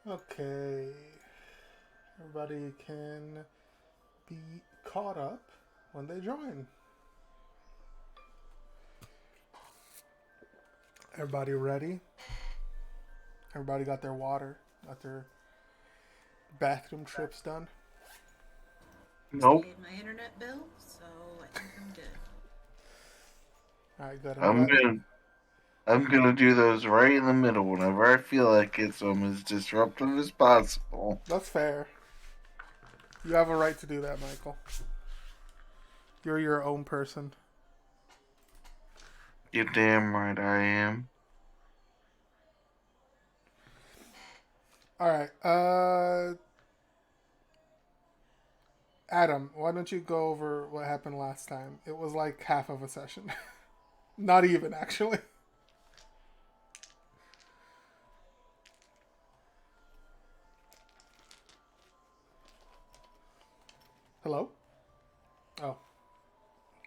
Okay. Everybody can be caught up when they join. Everybody ready? Everybody got their water, got their bathroom trips done. Just Nope. paid my internet bill, so I think I'm good. All right, good. I'm I'm glad. gonna I'm gonna do those right in the middle whenever I feel like it, so I'm as disruptive as possible. That's fair. You have a right to do that, Michael. You're your own person. You damn right I am. All right. Adam, why don't you go over what happened last time? It was like half of a session. Not even, actually. Hello? Oh,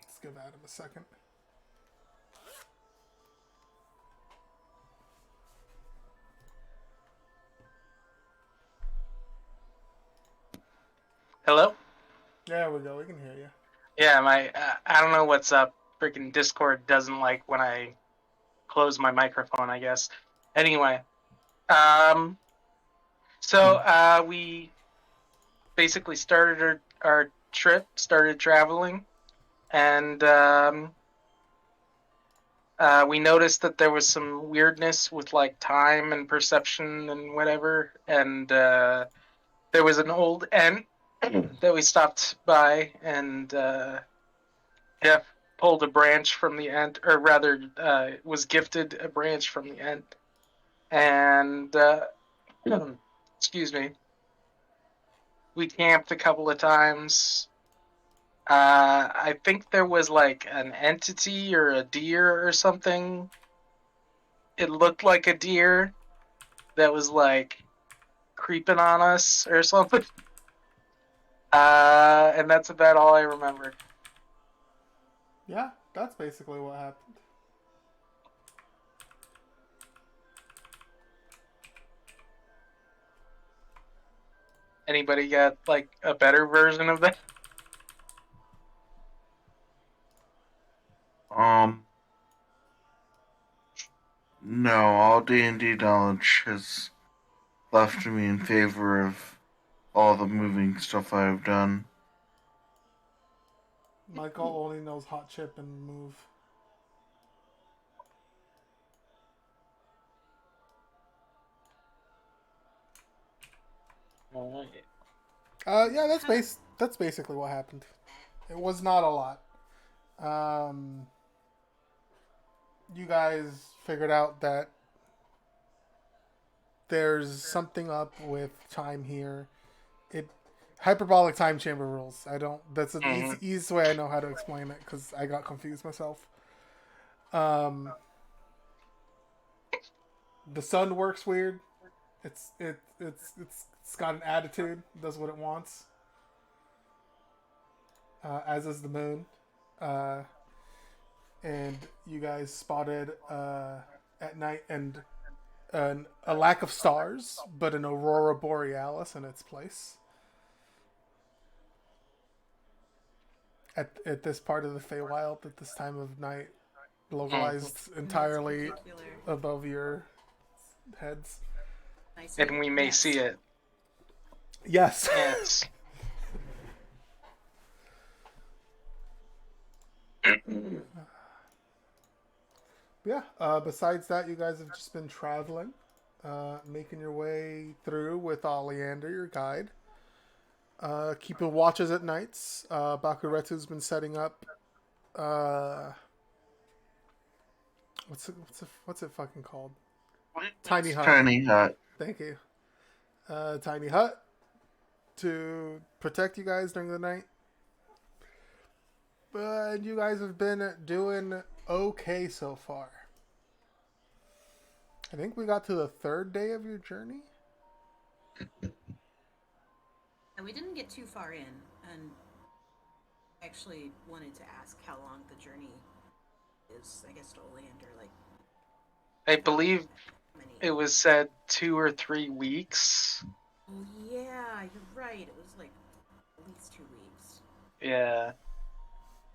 let's give Adam a second. Hello? There we go. We can hear you. Yeah, I don't know what's up. Freaking Discord doesn't like when I close my microphone, I guess. Anyway, um, we basically started our trip, started traveling, and we noticed that there was some weirdness with like time and perception and whatever, and there was an old ant that we stopped by, and Jeff pulled a branch from the ent, or rather, was gifted a branch from the ent, and excuse me, we camped a couple of times. I think there was like an entity or a deer or something. It looked like a deer that was like creeping on us or something. And that's about all I remember. Yeah, that's basically what happened. Anybody got like a better version of that? Um, no, all D&D knowledge has left me in favor of all the moving stuff I've done. Michael only knows hot chip and move. All right. Yeah, that's How, base. That's basically what happened. It was not a lot. You guys figured out that there's something up with time here. It hyperbolic time chamber rules. I don't. That's the Mm-hmm. easiest way I know how to explain it because I got confused myself. Um, the sun works weird. It's got an attitude. Does what it wants. As is the moon. Uh, and you guys spotted at night and a lack of stars, but an aurora borealis in its place. At this part of the Feywild, at this time of night, Mm-hmm. localized in this entirely particular above your heads. nice And little we may see nest. it. Yes. Yes. Yeah. Besides that, you guys have just been traveling, making your way through with Oleander, your guide. Keeping watches at nights. Bakuretsu's been setting up. Uh, what's it fucking called? Tiny It's hut. tiny hut. Thank you. Tiny hut to protect you guys during the night. But you guys have been doing okay so far. I think we got to the third day of your journey. And we didn't get too far in, and actually wanted to ask how long the journey is, I guess, to Oleander. Like, I how long believe is that? Many. It was said 2 or 3 weeks. Oh yeah, you're right. It was like at least 2 weeks. Yeah.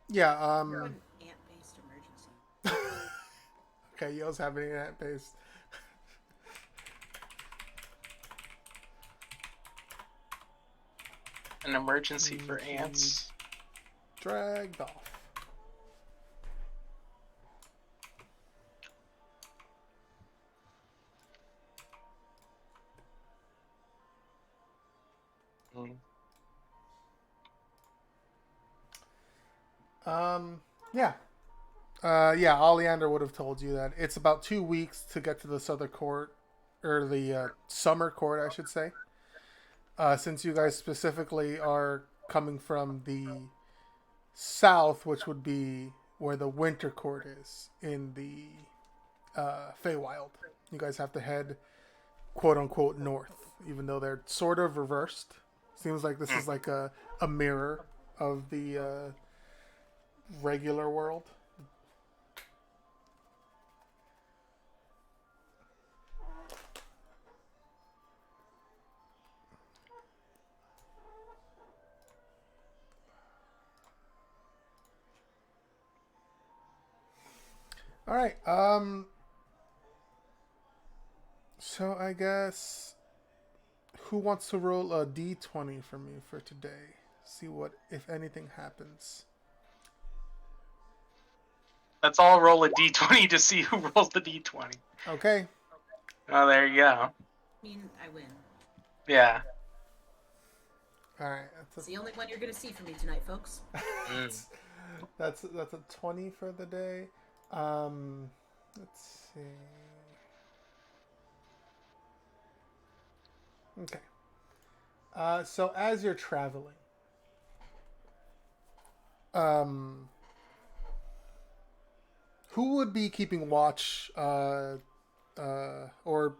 Yeah. What an ant-based emergency. Okay, Yo's having an ant base. An emergency for ants. Dragged off. Mm. Yeah. Yeah, Oleander would have told you that it's about 2 weeks to get to the southern court, or the summer court, I should say. Since you guys specifically are coming from the south, which would be where the winter court is in the Feywild, you guys have to head quote unquote north, even though they're sort of reversed. Seems like this is like a mirror of the regular world. All right. So I guess who wants to roll a d20 for me for today? See what, if anything, happens. Let's all roll a d20 to see who rolls the d20. Okay. Oh, there you go. I mean, I win. Yeah. All right. It's the only one you're gonna see from me tonight, folks. That's a 20 for the day. Let's see. Okay. So as you're traveling, who would be keeping watch, or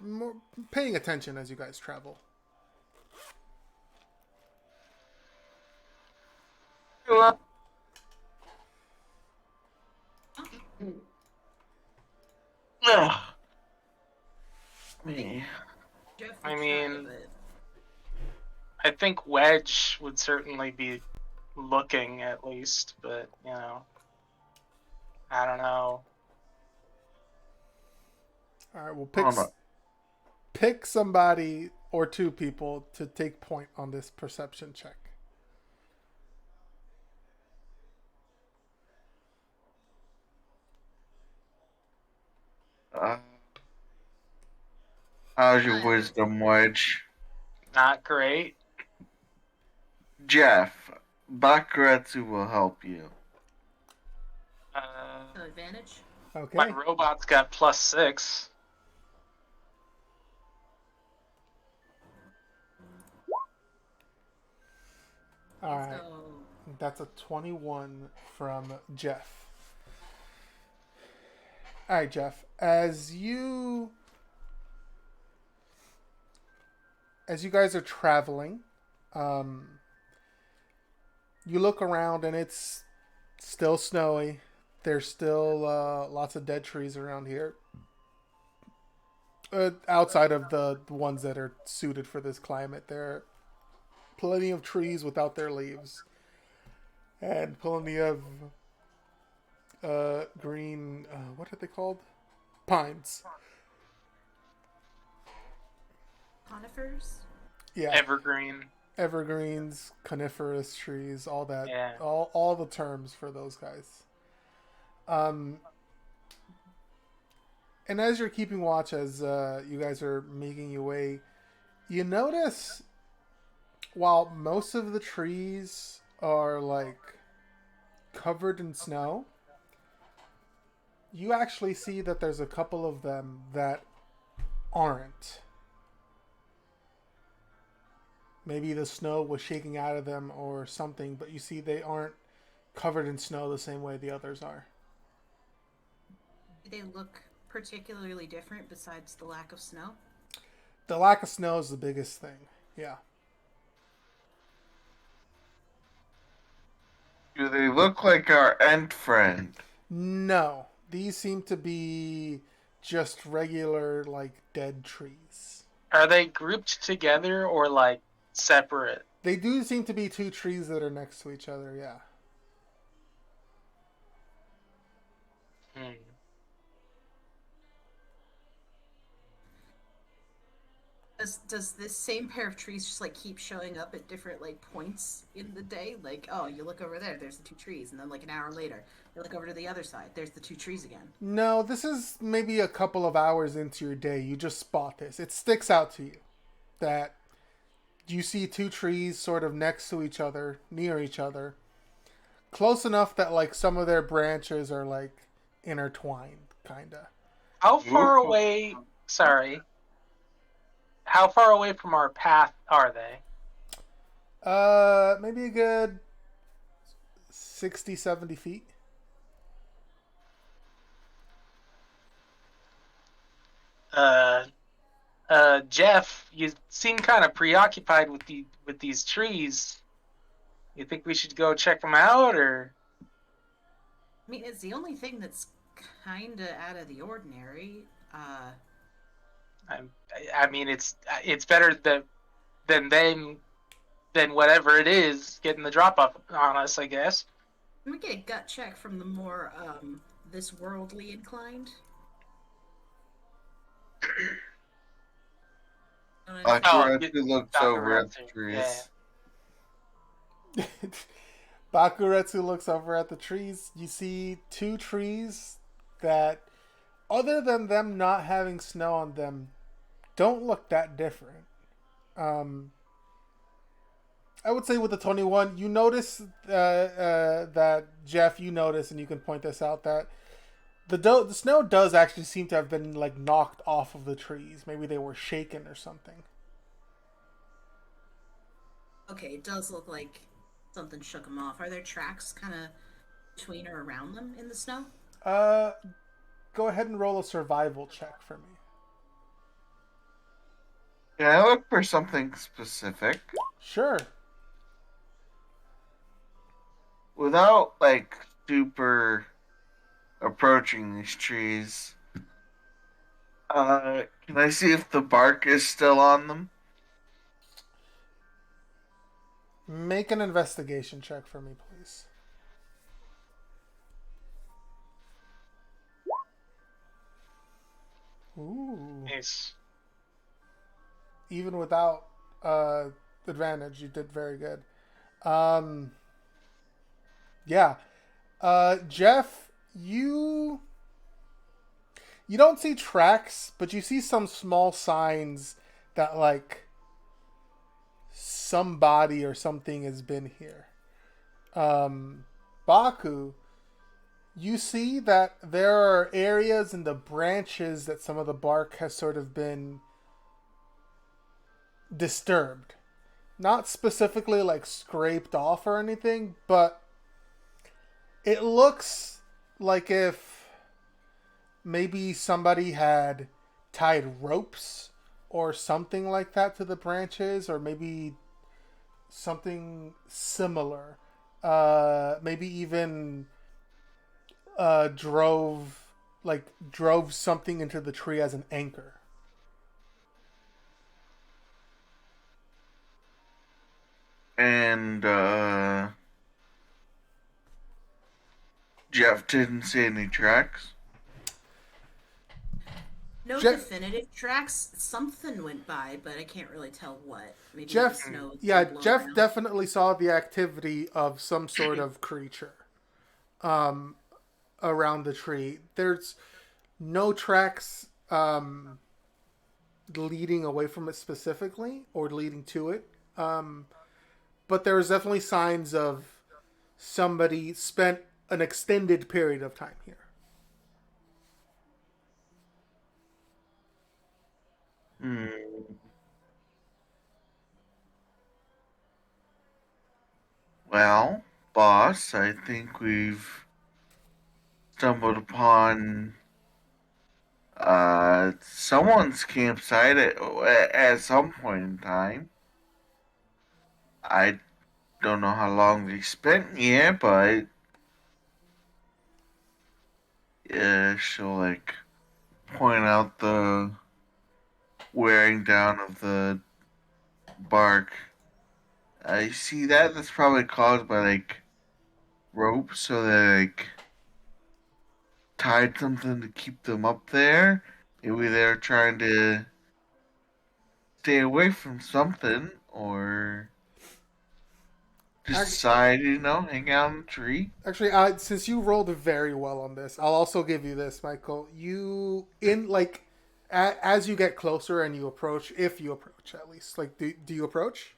more, paying attention as you guys travel? Ugh. Me. Jeff I would mean- try, but I think Wedge would certainly be looking at least, but you know, I don't know. All right, we'll Oh, no. pick somebody or two people to take point on this perception check. Uh, how's your I- wisdom, Wedge? Not great. Jeff, Bakuretsu will help you. no advantage. Okay. My robot's got +6. All right. So That's a 21 from Jeff. All right, Jeff. As you guys are traveling, you look around and it's still snowy. There's still lots of dead trees around here. Outside of the ones that are suited for this climate, there are plenty of trees without their leaves. And plenty of green, what are they called? Pines. conifers. Yeah. Evergreen. Evergreens, coniferous trees, all that. Yeah. All the terms for those guys. And as you're keeping watch, as you guys are making your way, you notice while most of the trees are like covered in snow, you actually see that there's a couple of them that aren't. Maybe the snow was shaking out of them or something, but you see they aren't covered in snow the same way the others are. Do they look particularly different besides the lack of snow? The lack of snow is the biggest thing. Yeah. Do they look like our ant friend? No. These seem to be just regular, like, dead trees. Are they grouped together or like separate? They do seem to be two trees that are next to each other, yeah. Hmm. Does this same pair of trees just like keep showing up at different like points in the day? Like, oh, you look over there, there's the two trees, and then like an hour later, you look over to the other side, there's the two trees again. No, this is maybe a couple of hours into your day. You just spot this. It sticks out to you that you see two trees sort of next to each other, near each other, close enough that like some of their branches are like intertwined, kinda. How far Ooh. away? Sorry. How far away from our path are they? Maybe a good 60, 70 feet. Uh, Jeff, you seem kind of preoccupied with these trees. You think we should go check them out, or? I mean, it's the only thing that's kind of out of the ordinary. I, I mean, it's better than whatever it is getting the drop up on us, I guess. Let me get a gut check from the more this worldly inclined. Bakuretsu looks over at the Bakuretsu, trees. Bakuretsu looks over at the trees. You see two trees that, other than them not having snow on them, don't look that different. Um, I would say with the 21, you notice that, Jeff, you notice, and you can point this out, that the snow does actually seem to have been like knocked off of the trees. Maybe they were shaken or something. Okay, it does look like something shook them off. Are there tracks kind of between or around them in the snow? Uh, Go ahead and roll a survival check for me. Can I look for something specific? Sure. Without, like, super approaching these trees, can I see if the bark is still on them? Make an investigation check for me, please. Ooh. Nice. Even without advantage, you did very good. Um, yeah. Jeff, you don't see tracks, but you see some small signs that like somebody or something has been here. Baku, you see that there are areas in the branches that some of the bark has sort of been disturbed. Not specifically like scraped off or anything, but it looks like if maybe somebody had tied ropes or something like that to the branches, or maybe something similar. Maybe even drove something into the tree as an anchor. And Jeff didn't see any tracks. No definitive tracks. Something went by, but I can't really tell what. Maybe the snow. Jeff around. definitely saw the activity of some sort of creature around the tree. There's no tracks leading away from it specifically or leading to it. But there's definitely signs of somebody spent an extended period of time here. Well, boss, I think we've stumbled upon someone's campsite at some point in time. I don't know how long they spent here, but yeah, she'll like point out the wearing down of the bark. I see that. That's probably caused by like rope, so they like tied something to keep them up there. Maybe they're trying to stay away from something, or Ac- decide, hang out in the tree. Actually, since you rolled very well on this, I'll also give you this, Michael. You in like as you get closer and you approach, if you approach at least, like do you approach?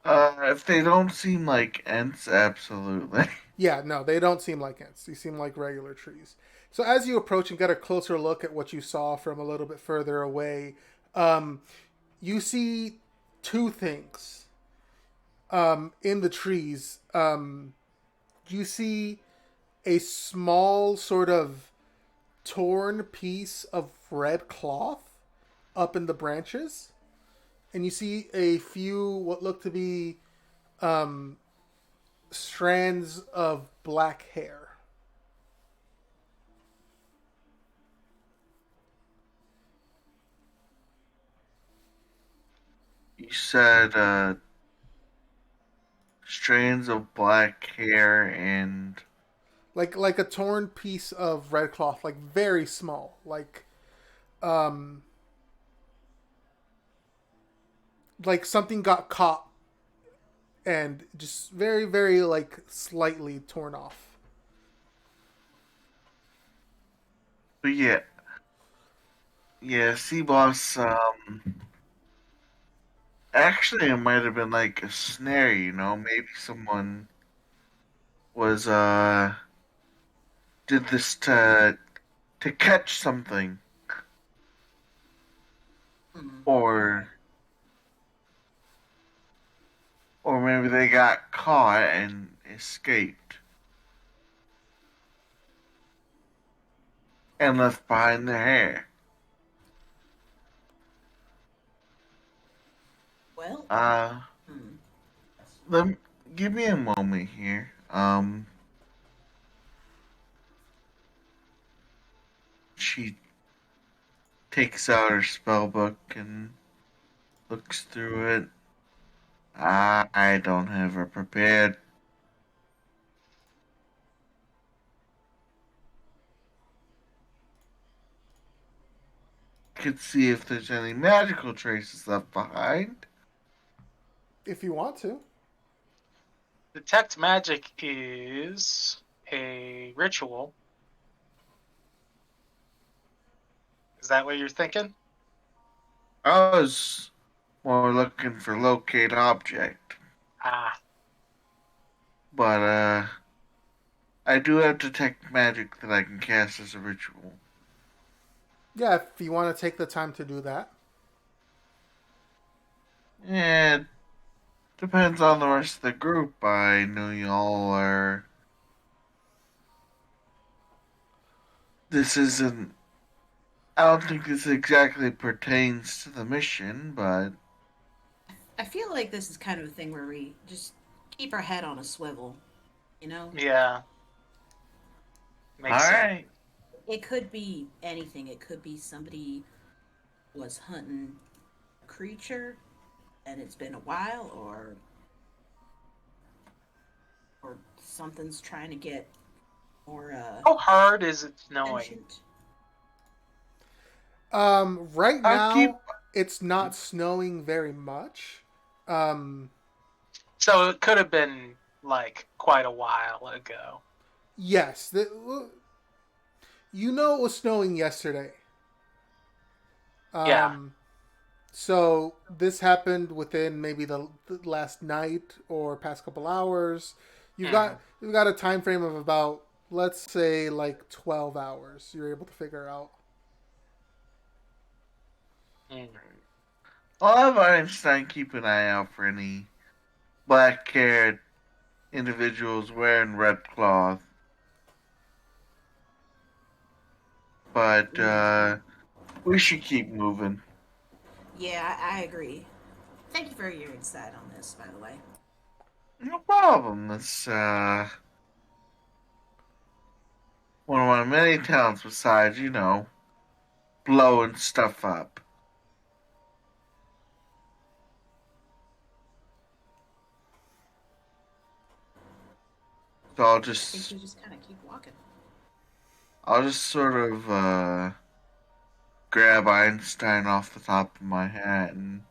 If they don't seem like ants, absolutely. Yeah, no, they don't seem like ants. They seem like regular trees. So as you approach and get a closer look at what you saw from a little bit further away, um, you see two things in the trees. You see a small sort of torn piece of red cloth up in the branches, and you see a few what look to be strands of black hair. You said strands of black hair and Like a torn piece of red cloth, like very small, um like something got caught and just very very like slightly torn off. but yeah, sea boss. Actually, it might have been like a snare. Maybe someone was did this to catch something, Hmm. or maybe they got caught and escaped and left behind their hair. Well, Uh, hmm. let me, give me a moment here. She takes out her spell book and looks through it. I don't have her prepared. Could see if there's any magical traces left behind. If you want to. Detect magic is a ritual. Is that what you're thinking? I was more looking for locate object, Ah, but I do have detect magic that I can cast as a ritual. Yeah, if you want to take the time to do that. And depends on the rest of the group. I know y'all are. This isn't. I don't think this exactly pertains to the mission, but I feel like this is kind of a thing where we just keep our head on a swivel, you know? yeah, all makes sense. right. It could be anything. It could be somebody was hunting a creature and it's been a while, or something's trying to get more How hard is it snowing? ancient. Right I'll keep. now it's not snowing very much. Um, So it could have been like quite a while ago. yes, you know it was snowing yesterday. Yeah. Um, so this happened within maybe the last night or past couple hours. Mm-hmm. You've got a time frame of about, let's say, like 12 hours. You're able to figure out. Mm-hmm. I'll have Einstein keep an eye out for any black-haired individuals wearing red cloth. But we should keep moving. Yeah, I agree. Thank you for your insight on this, by the way. No problem. one of my many talents besides, blowing stuff up. So I think you just kind of keep walking. I'll just sort of grab Einstein off the top of my hat and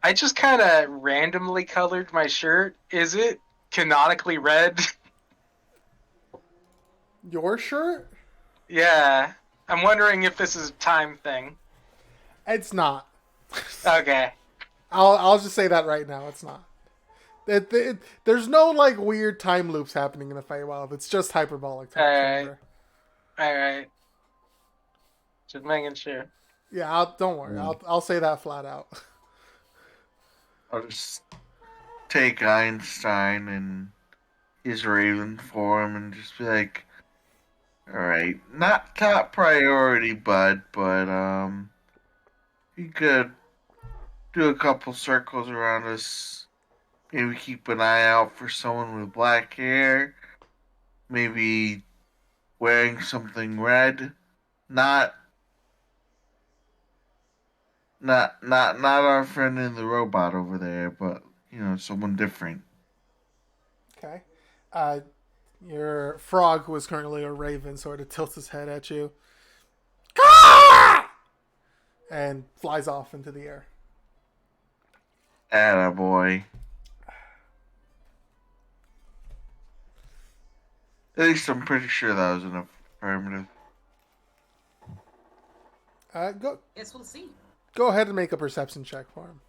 I just kind of randomly colored my shirt. Is it canonically red? Your shirt? Yeah. I'm wondering if this is a time thing. It's not. Okay. I'll just say that right now. It's not. There's no like weird time loops happening in the Feywild. It's just hyperbolic time chamber. Alright. Just making sure. Yeah, don't worry. I'll say that flat out. I'll just take Einstein and his Raven form and just be like, all right, not top priority, bud, but you could do a couple circles around us. Maybe keep an eye out for someone with black hair. Maybe wearing something red. Not not our friend in the robot over there, but someone different. Okay. Your frog, who is currently a raven, sort of tilts his head at you. And flies off into the air. Attaboy. At least I'm pretty sure that was an affirmative. Guess we'll see. Go ahead and make a perception check for him.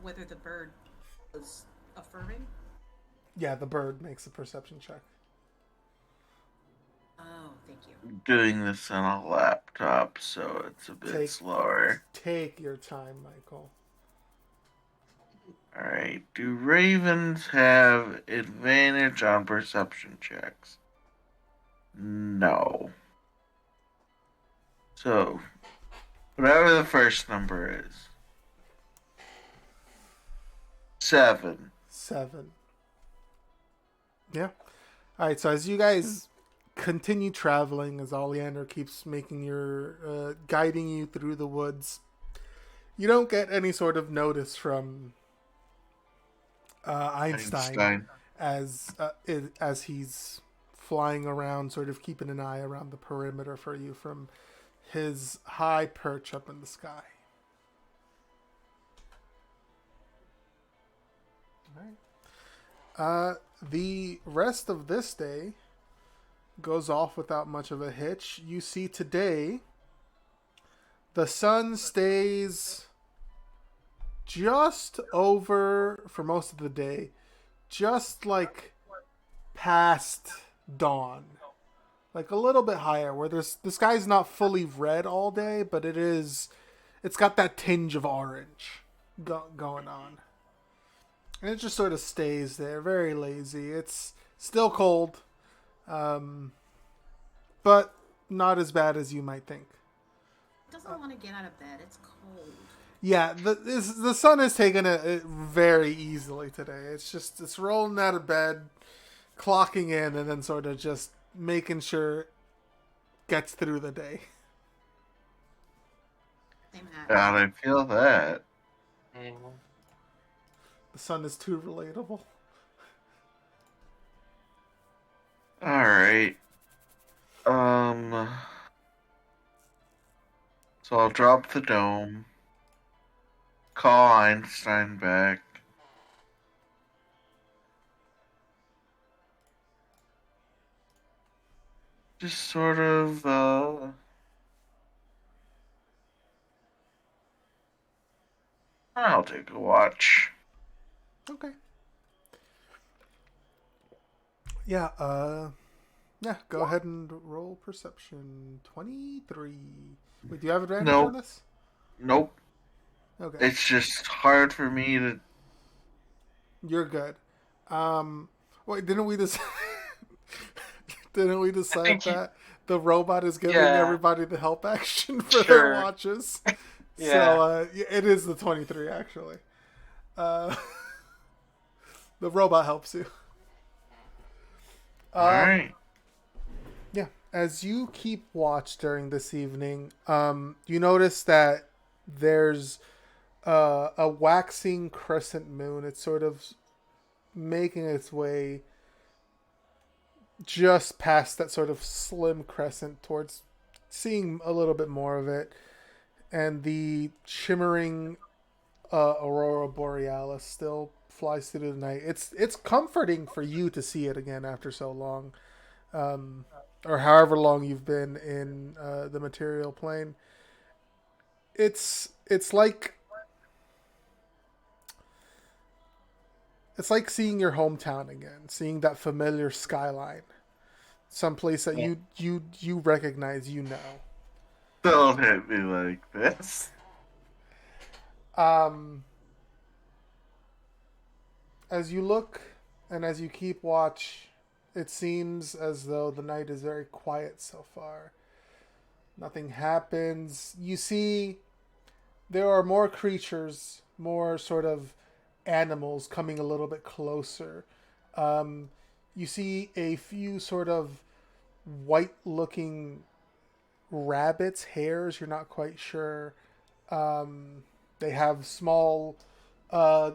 Whether the bird was affirming? Yeah, the bird makes a perception check. Oh, thank you. Doing this on a laptop, so it's a bit slower. Take your time, Michael. Alright, do ravens have advantage on perception checks? No. So, whatever the first number is. 7. 7. Yeah. Alright, so as you guys continue traveling, as Oleander keeps guiding you through the woods, you don't get any sort of notice from Einstein as he's flying around, sort of keeping an eye around the perimeter for you from his high perch up in the sky. All right. The rest of this day goes off without much of a hitch. You see today, the sun stays just over, for most of the day, just like past dawn. Like a little bit higher, where the sky's not fully red all day, but it's got that tinge of orange going on. And it just sort of stays there, very lazy. It's still cold, but not as bad as you might think. It doesn't want to get out of bed. It's cold. Yeah, the sun is taking it very easily today. It's rolling out of bed, clocking in, and then sort of just making sure it gets through the day. Same hat. God, I feel that. The sun is too relatable. Alright. So I'll drop the dome. Call Einstein back. Just sort of, I'll take a watch. Okay. Yeah, go ahead and roll perception. 23. Wait, do you have advantage Nope. on this? Nope. Okay. It's just hard for me to... You're good. Wait, didn't we decide that the robot is giving everybody the help action for their watches? Yeah. So, it is the 23, actually. The robot helps you. All right. Yeah. As you keep watch during this evening, you notice that there's a waxing crescent moon. It's sort of making its way just past that sort of slim crescent towards seeing a little bit more of it. And the shimmering aurora borealis still flies through the night. It's comforting for you to see it again after so long, or however long you've been in the material plane. It's like seeing your hometown again, seeing that familiar skyline, someplace that Yeah. you recognize, you know. Don't hit me like this. Um, as you look and as you keep watch, it seems as though the night is very quiet so far. Nothing happens. You see, there are more creatures, more sort of animals coming a little bit closer. Um, you see a few sort of white looking rabbits, hares, you're not quite sure. They have small uh,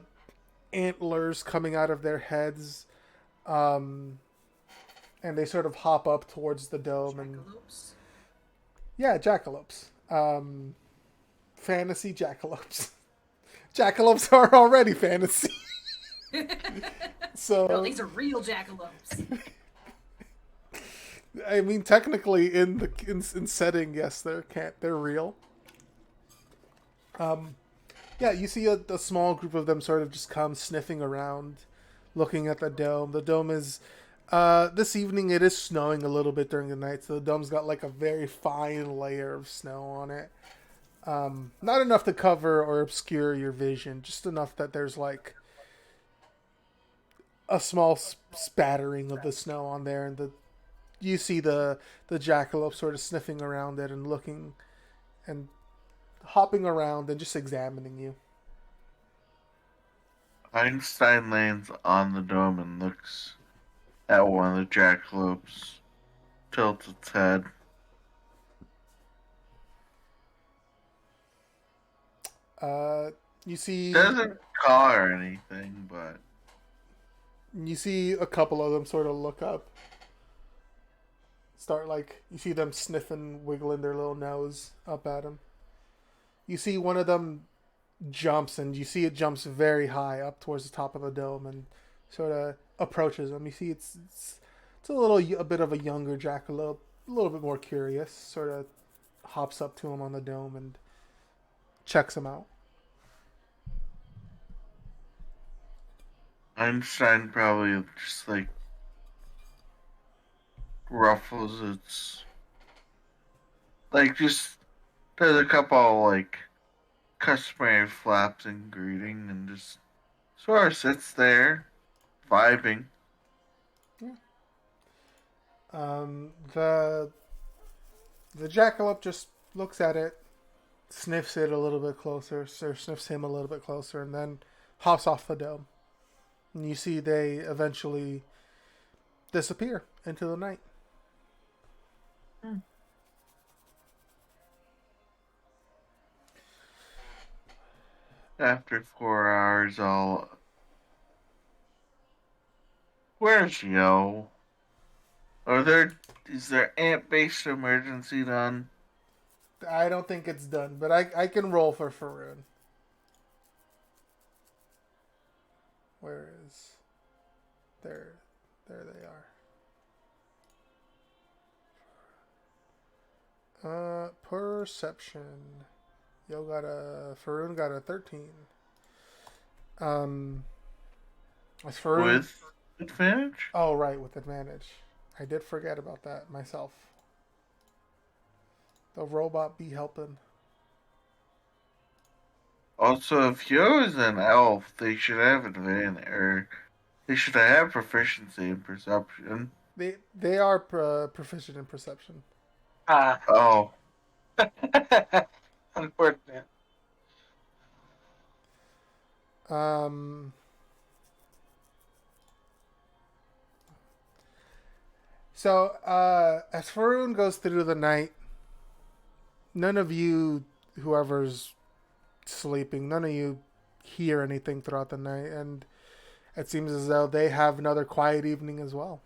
antlers coming out of their heads, um, and they sort of hop up towards the dome. And Jackalopes. yeah, jackalopes. Fantasy jackalopes. Jackalopes are already fantasy. So No, these are real jackalopes. I mean, technically, in setting, yes, they're real. Yeah, you see a small group of them sort of just come sniffing around, looking at the dome. The dome is this evening it is snowing a little bit during the night, so the dome's got like a very fine layer of snow on it. Not enough to cover or obscure your vision, just enough that there's like a small spattering of the snow on there, and you see the jackalope sort of sniffing around it and looking and hopping around and just examining you. Einstein lands on the dome and looks at one of the jackalopes, tilts its head. You see Doesn't call or anything, but a couple of them sort of look up, start like you see them sniffing, wiggling their little nose up at him. You see one of them jumps, and you see it jumps very high up towards the top of the dome and sort of approaches him. You see it's a bit of a younger jackalope, a little bit more curious, sort of hops up to him on the dome and checks him out. Einstein probably just like ruffles its, like, just does a couple like customary flaps and greeting and just sort of sits there vibing. The jackalope just looks at it, sniffs it a little bit closer, or sniffs him a little bit closer, and then hops off the dome. And you see they eventually disappear into the night. After 4 hours, all. Where's Yo? Is there ant-based emergency done? I don't think it's done, but I can roll for Faroon. Where is... There they are. Perception. Faroon got a 13. As Faroon... With advantage? Oh, right, with advantage. I did forget about that myself. The robot be helping. Also, if Yo is an elf, they should have advantage, or they should have proficiency in perception. They are proficient in perception. Ah, Oh, unfortunate. Um, So, as Faroon goes through the night, none of you, whoever's sleeping, none of you hear anything throughout the night, and it seems as though they have another quiet evening as well.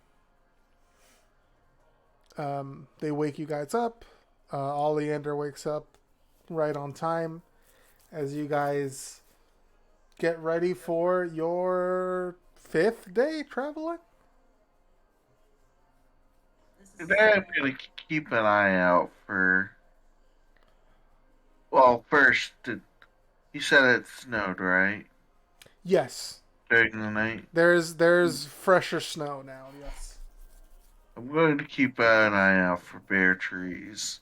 They wake you guys up. Oleander wakes up right on time as you guys get ready for your fifth day traveling. This is Today I'm gonna keep an eye out for. Well, first, you said it snowed, right? Yes, During the night. there's fresher snow now. Yes. I'm going to keep an eye out for bare trees.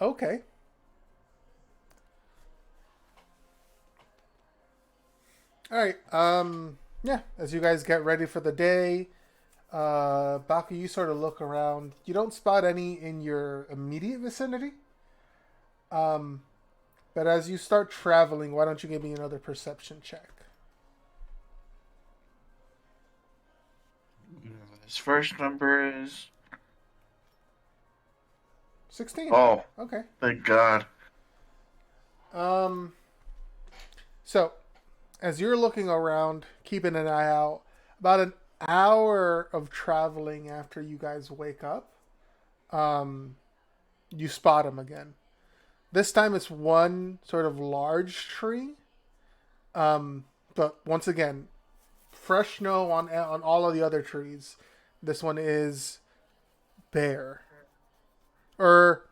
Okay. All right. Yeah. As you guys get ready for the day, Baku, you sort of look around. You don't spot any in your immediate vicinity. Um, but as you start traveling, why don't you give me another perception check? His first number is. 16. Oh, Okay. thank God. Um. So, as you're looking around, keeping an eye out, about an hour of traveling after you guys wake up, um, you spot him again. This time it's one sort of large tree. But once again, fresh snow on all of the other trees. This one is bare. Or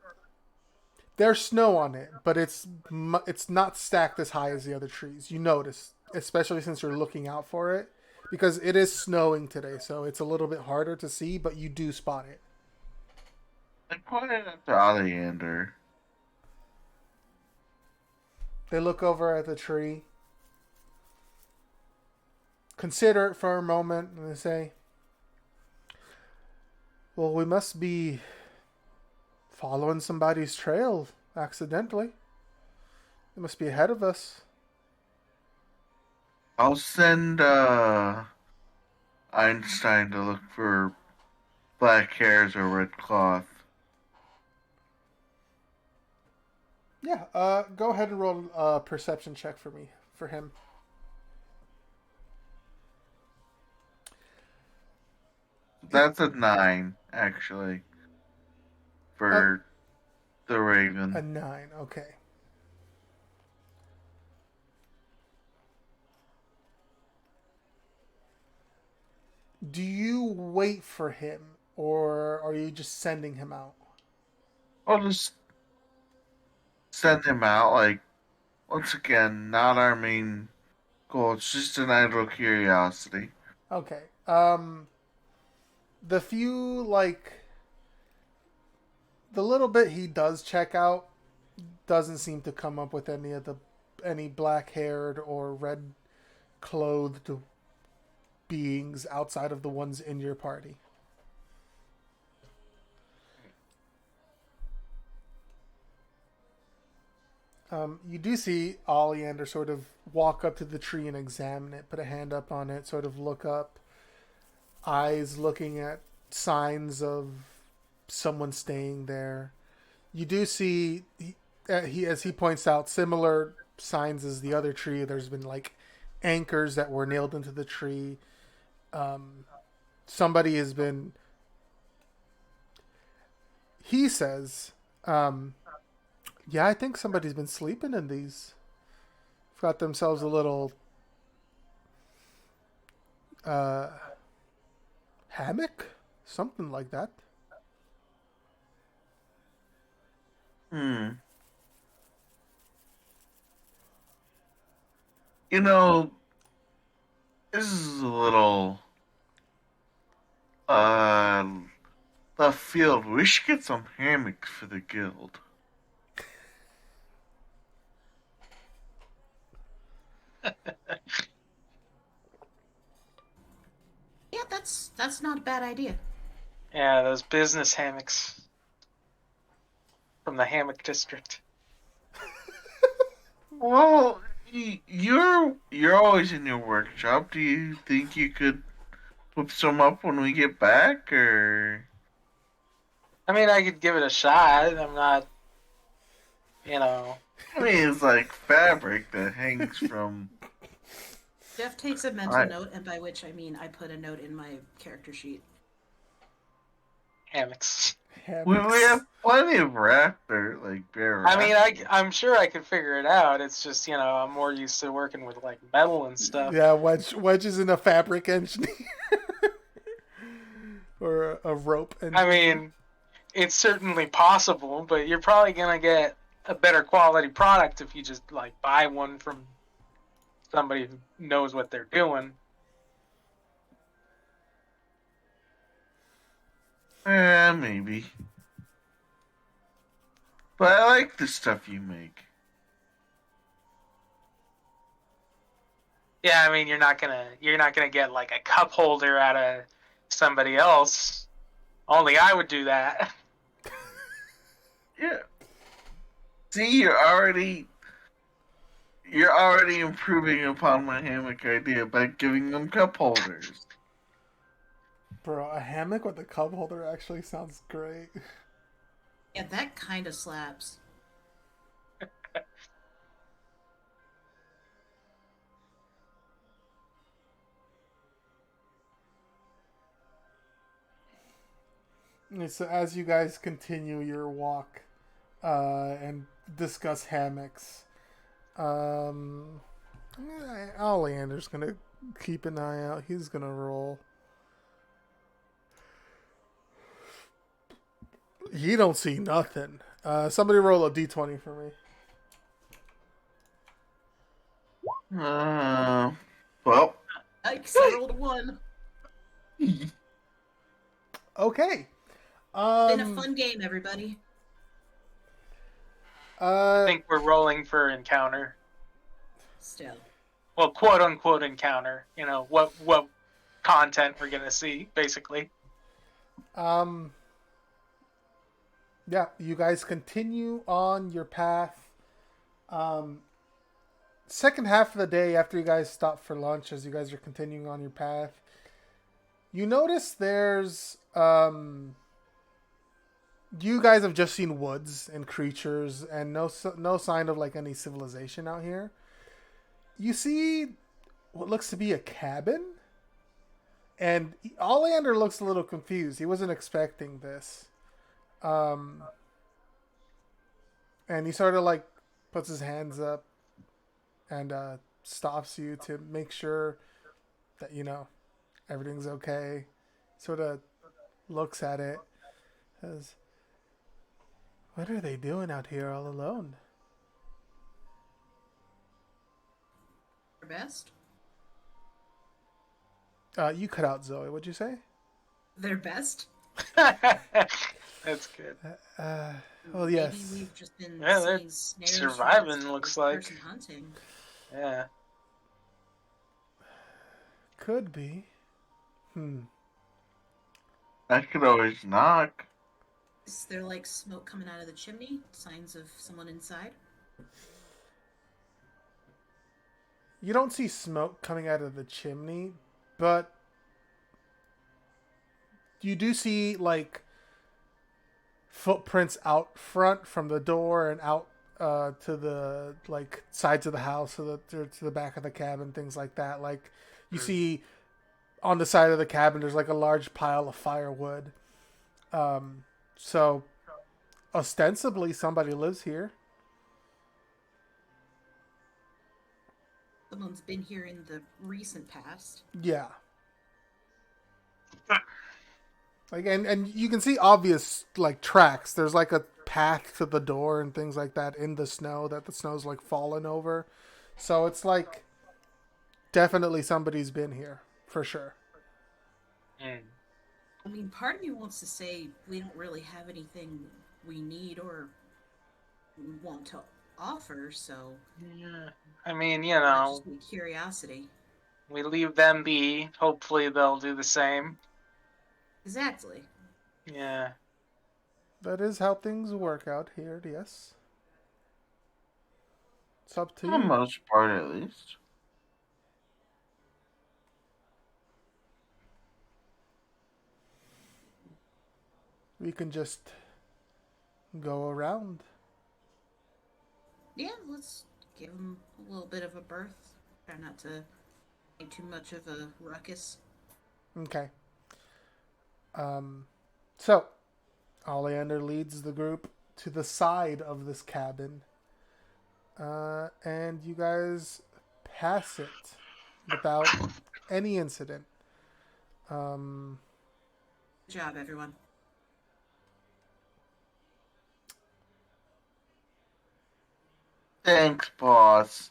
there's snow on it, but it's not stacked as high as the other trees. You notice, especially since you're looking out for it, because it is snowing today, so it's a little bit harder to see, but you do spot it. I pointed at the oleander. They look over at the tree, consider it for a moment, and they say, "Well, we must be following somebody's trail accidentally. They must be ahead of us." I'll send Einstein to look for black hairs or red cloth. Yeah, go ahead and roll a perception check for me, for him. That's a 9, actually, for the A Raven. 9, okay. Do you wait for him, or are you just sending him out? I'll just send him out. Like, once again, not our main goal. It's just an idle curiosity. Okay. The few, the little bit he does check out doesn't seem to come up with any black haired or red clothed beings outside of the ones in your party. You do see Oleander sort of walk up to the tree and examine it, put a hand up on it, sort of look up, eyes looking at signs of someone staying there. You do see he as he points out similar signs as the other tree. There's been like anchors that were nailed into the tree. Somebody has been. He says, "Yeah, I think somebody's been sleeping in these. Got themselves a little uh, hammock, something like that." Hmm. You know, this is a little uh left field. We should get some hammocks for the guild. Yeah, that's not a bad idea. Yeah, those business hammocks from the hammock district. Well, you're always in your workshop. Do you think you could put some up when we get back, or I mean, I could give it a shot. I'm not, you know. I mean, it's like fabric that hangs from. Jeff takes a mental note, and by which I mean I put a note in my character sheet. Hammocks. We Hammocks. have plenty of raptor, like bear. I mean, raptor. I'm sure I could figure it out. It's just, I'm more used to working with like metal and stuff. Yeah, Wedge isn't a fabric engineer. Or a rope engineer. I mean, it's certainly possible, but you're probably gonna get a better quality product if you just like buy one from somebody who knows what they're doing. Maybe. But I like the stuff you make. Yeah, I mean, you're not gonna get like a cup holder out of somebody else. Only I would do that. Yeah. See, you're already improving upon my hammock idea by giving them cup holders. Bro, a hammock with a cup holder actually sounds great. Yeah, that kind of slaps. So as you guys continue your walk and discuss hammocks, Oleander's gonna keep an eye out. He's gonna roll. He don't see nothing. Somebody roll a d20 for me. Well, I rolled a 1. Okay. Been a fun game, everybody. I think we're rolling for encounter. Still. Well, quote unquote encounter. What content we're gonna see, basically. Yeah, you guys continue on your path. Second half of the day after you guys stop for lunch, as you guys are continuing on your path, you notice there's you guys have just seen woods and creatures and no sign of like any civilization out here. You see what looks to be a cabin, and Oleander looks a little confused. He wasn't expecting this. And he sort of like puts his hands up and stops you to make sure that everything's okay. Sort of looks at it, says, "What are they doing out here all alone?" Your best? You cut out, Zoe. What'd you say? Their best? That's good. Well, yes. Maybe we've just been Yeah, they're seeing snares surviving, from looks first-person like. hunting. Yeah. Could be. I could always knock. Is there like smoke coming out of the chimney? Signs of someone inside? You don't see smoke coming out of the chimney, but you do see like footprints out front from the door and out to the like sides of the house, to the back of the cabin, things like that. Like you see on the side of the cabin, there's like a large pile of firewood. So ostensibly somebody lives here. Someone's been here in the recent past. Yeah. Like and you can see obvious like tracks. There's like a path to the door and things like that in the snow that the snow's like fallen over. So it's like definitely somebody's been here for sure. I mean, part of me wants to say we don't really have anything we need or want to offer, so Yeah. I mean, just be curiosity. we leave them be. Hopefully they'll do the same. Exactly. Yeah. That is how things work out here, yes. It's up to For the you. most part, at least. we can just go around. Yeah, let's give him a little bit of a berth. Try not to make too much of a ruckus. Okay. So, Oleander leads the group to the side of this cabin. And you guys pass it without any incident. Good job, everyone. Thanks, boss.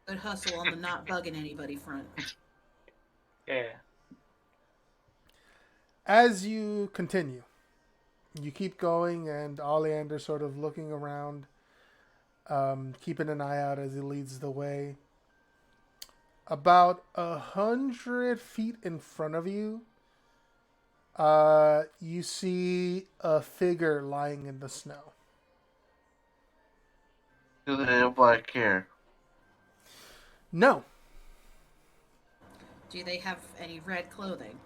Good hustle on the not bugging anybody front. Yeah. As you continue, you keep going, and Oleander sort of looking around, keeping an eye out as he leads the way. About 100 feet in front of you, you see a figure lying in the snow. Do they have black hair? No. Do they have any red clothing?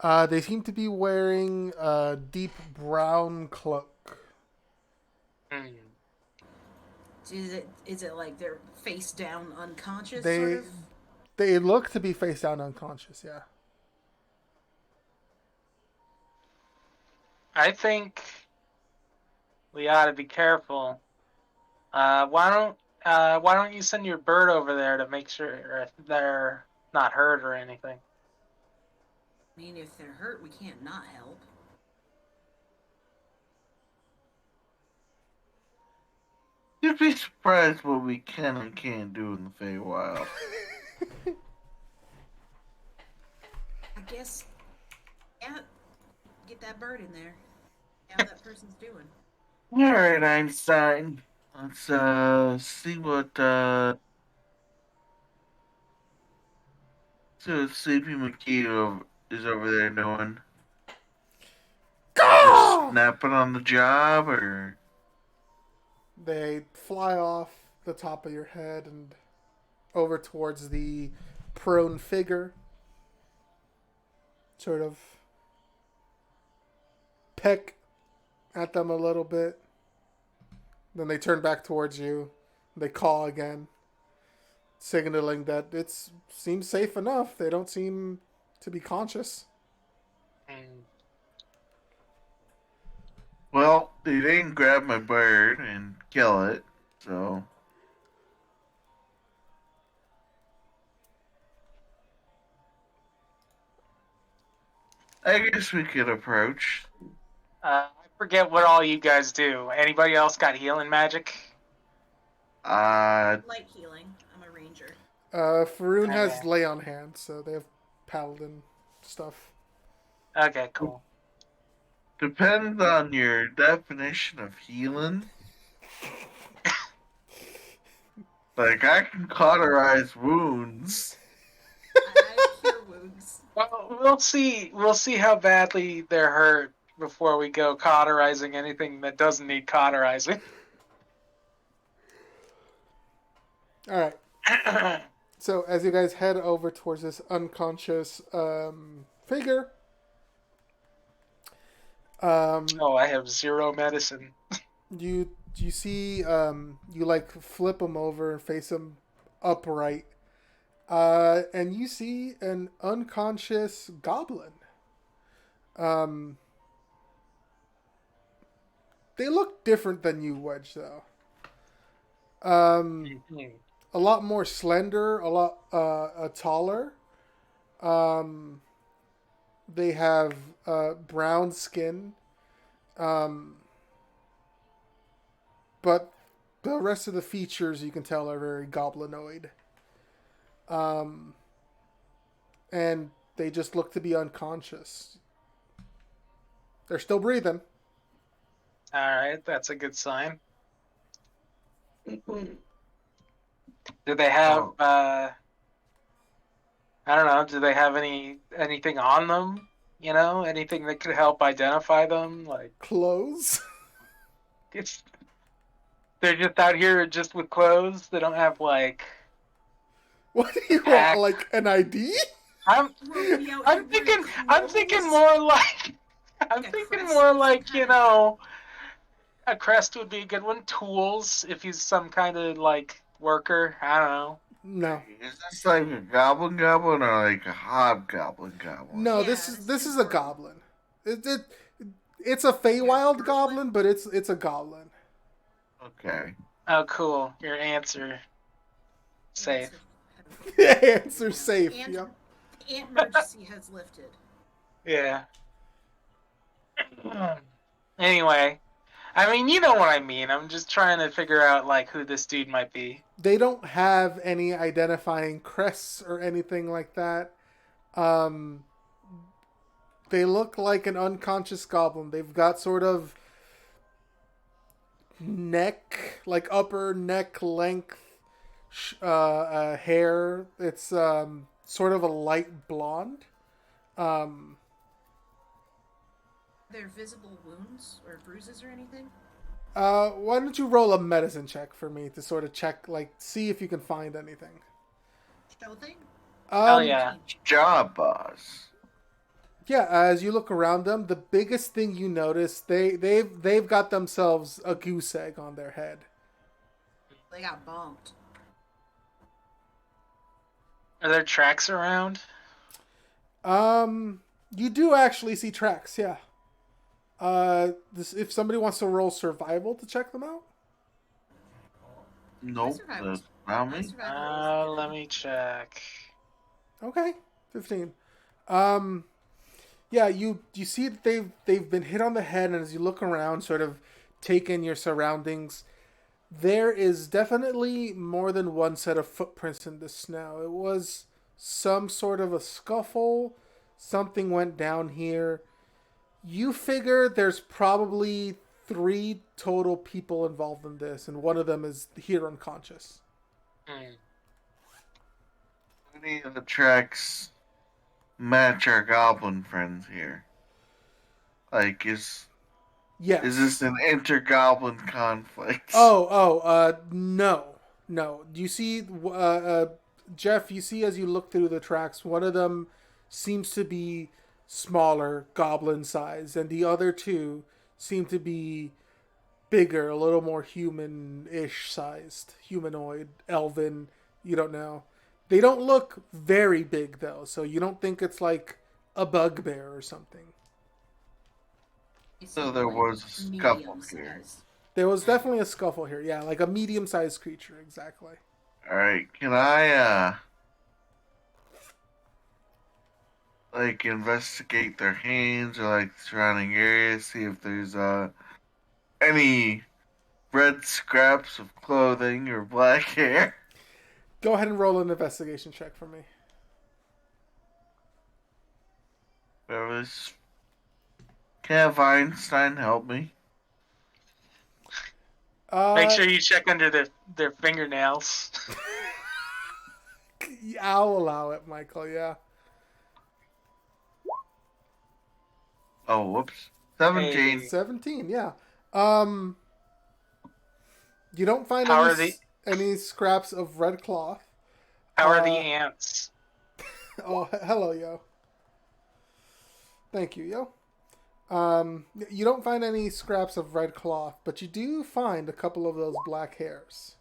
They seem to be wearing a deep brown cloak. Mm. Is it like they're face down unconscious, sort of? They look to be face down unconscious, yeah. I think we ought to be careful. Why don't you send your bird over there to make sure if they're not hurt or anything? I mean, if they're hurt, we can't not help. You'd be surprised what we can and can't do in the Feywild. I guess, yeah, get that bird in there. See how that person's doing. Alright, Einstein. Let's see what Sleepy McKee is over there doing. Snapping on the job, or They fly off the top of your head and over towards the prone figure. Sort of peck at them a little bit. Then they turn back towards you. They caw again, signaling that it seems safe enough. They don't seem to be conscious. Mm. well, they didn't grab my bird and kill it, so I guess we could approach. I forget what all you guys do. Anybody else got healing magic? Uh, Light healing. I'm a ranger. Faroon has Okay. lay on hand, so they have paladin stuff. Okay, cool. depends on your definition of healing. Like, I can cauterize wounds. I cure wounds. Well, we'll see. We'll see how badly they're hurt before we go cauterizing anything that doesn't need cauterizing. All right. So as you guys head over towards this unconscious figure, Oh, I have 0 medicine. you see you like flip him over and face him upright, and you see an unconscious goblin. They look different than you, Wedge, though. A lot more slender, a lot taller. They have brown skin, but the rest of the features you can tell are very goblinoid. And they just look to be unconscious. They're still breathing. All right, that's a good sign. Do they have? I don't know. Do they have anything on them? You know, anything that could help identify them? Like, Clothes. they're just out here just with clothes. They don't have like. What do you Pack. want? Like an ID? I'm Romeo, I'm you're thinking wearing I'm thinking clothes? more like I'm Like a thinking crest more of some like, kind of a crest would be a good one. Tools, if he's some kind of like worker. I don't know. No, Is this like a goblin or like a hobgoblin? no. Yeah, This is this this is is a important. goblin. It it's a Yeah, Feywild goblin. goblin, but it's a goblin. Okay. Oh, cool. Your answer safe. Answer. Answer Yeah. safe. And Yep. the ant emergency has lifted. Yeah. Anyway, I mean, you know what I mean. I'm just trying to figure out like who this dude might be. They don't have any identifying crests or anything like that. Um, they look like an unconscious goblin. They've got sort of neck, like upper neck length hair. It's sort of a light blonde. Um, Are there visible wounds or bruises or anything? why don't you roll a medicine check for me to sort of check, like, see if you can find anything. Show thing? Hell Um, yeah. Job, boss. yeah. As you look around them, the biggest thing you notice, they've got themselves a goose egg on their head. They got bumped. Are there tracks around? You do actually see tracks, yeah. If somebody wants to roll survival to check them out. Nope. survival. That's not My me. survival is Let me check. Okay, 15. Um, yeah, you see that they've been hit on the head, and as you look around, sort of take in your surroundings, there is definitely more than one set of footprints in the snow. It was some sort of a scuffle. Something went down here. You figure there's probably 3 total people involved in this, and one of them is here unconscious. Hmm. Any of the tracks match our goblin friends here? Like, is Yes. this an inter-goblin conflict? No. No. You see, Jeff, you see as you look through the tracks, one of them seems to be smaller, goblin size, and the other 2 seem to be bigger, a little more human-ish sized, humanoid, elven, you don't know. They don't look very big, though, so you don't think it's like a bugbear or something. So there was a scuffle here. There was definitely a scuffle here, yeah, like a medium-sized creature, exactly. Alright, can I, like, investigate their hands or, like, the surrounding area, see if there's, any red scraps of clothing or black hair? Go ahead and roll an investigation check for me. Can have Einstein help me? Make sure you check under their fingernails. I'll allow it, Michael, yeah. Oh, whoops. 17. Hey. 17, yeah. You don't find How any scraps of red cloth. How are the ants? Oh, hello, yo. Thank you, yo. You don't find any scraps of red cloth, but you do find a couple of those black hairs.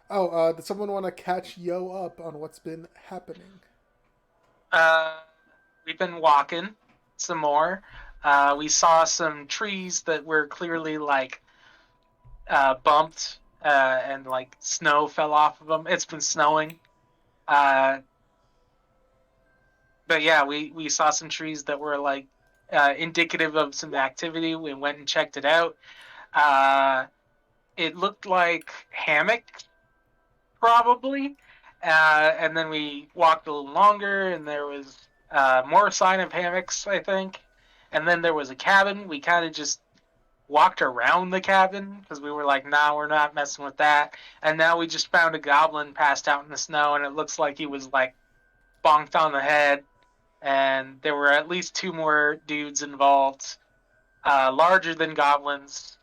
Oh, does someone want to catch yo up on what's been happening? We've been walking some more. We saw some trees that were clearly like bumped, and like snow fell off of them. It's been snowing. But yeah, we saw some trees that were like indicative of some activity. We went and checked it out. It looked like hammock, probably. And then we walked a little longer, and there was more sign of hammocks, I think. And then there was a cabin. We kind of just walked around the cabin because we were like, nah, we're not messing with that. And now we just found a goblin passed out in the snow, and it looks like he was like bonked on the head. And there were at least 2 more dudes involved, larger than goblins,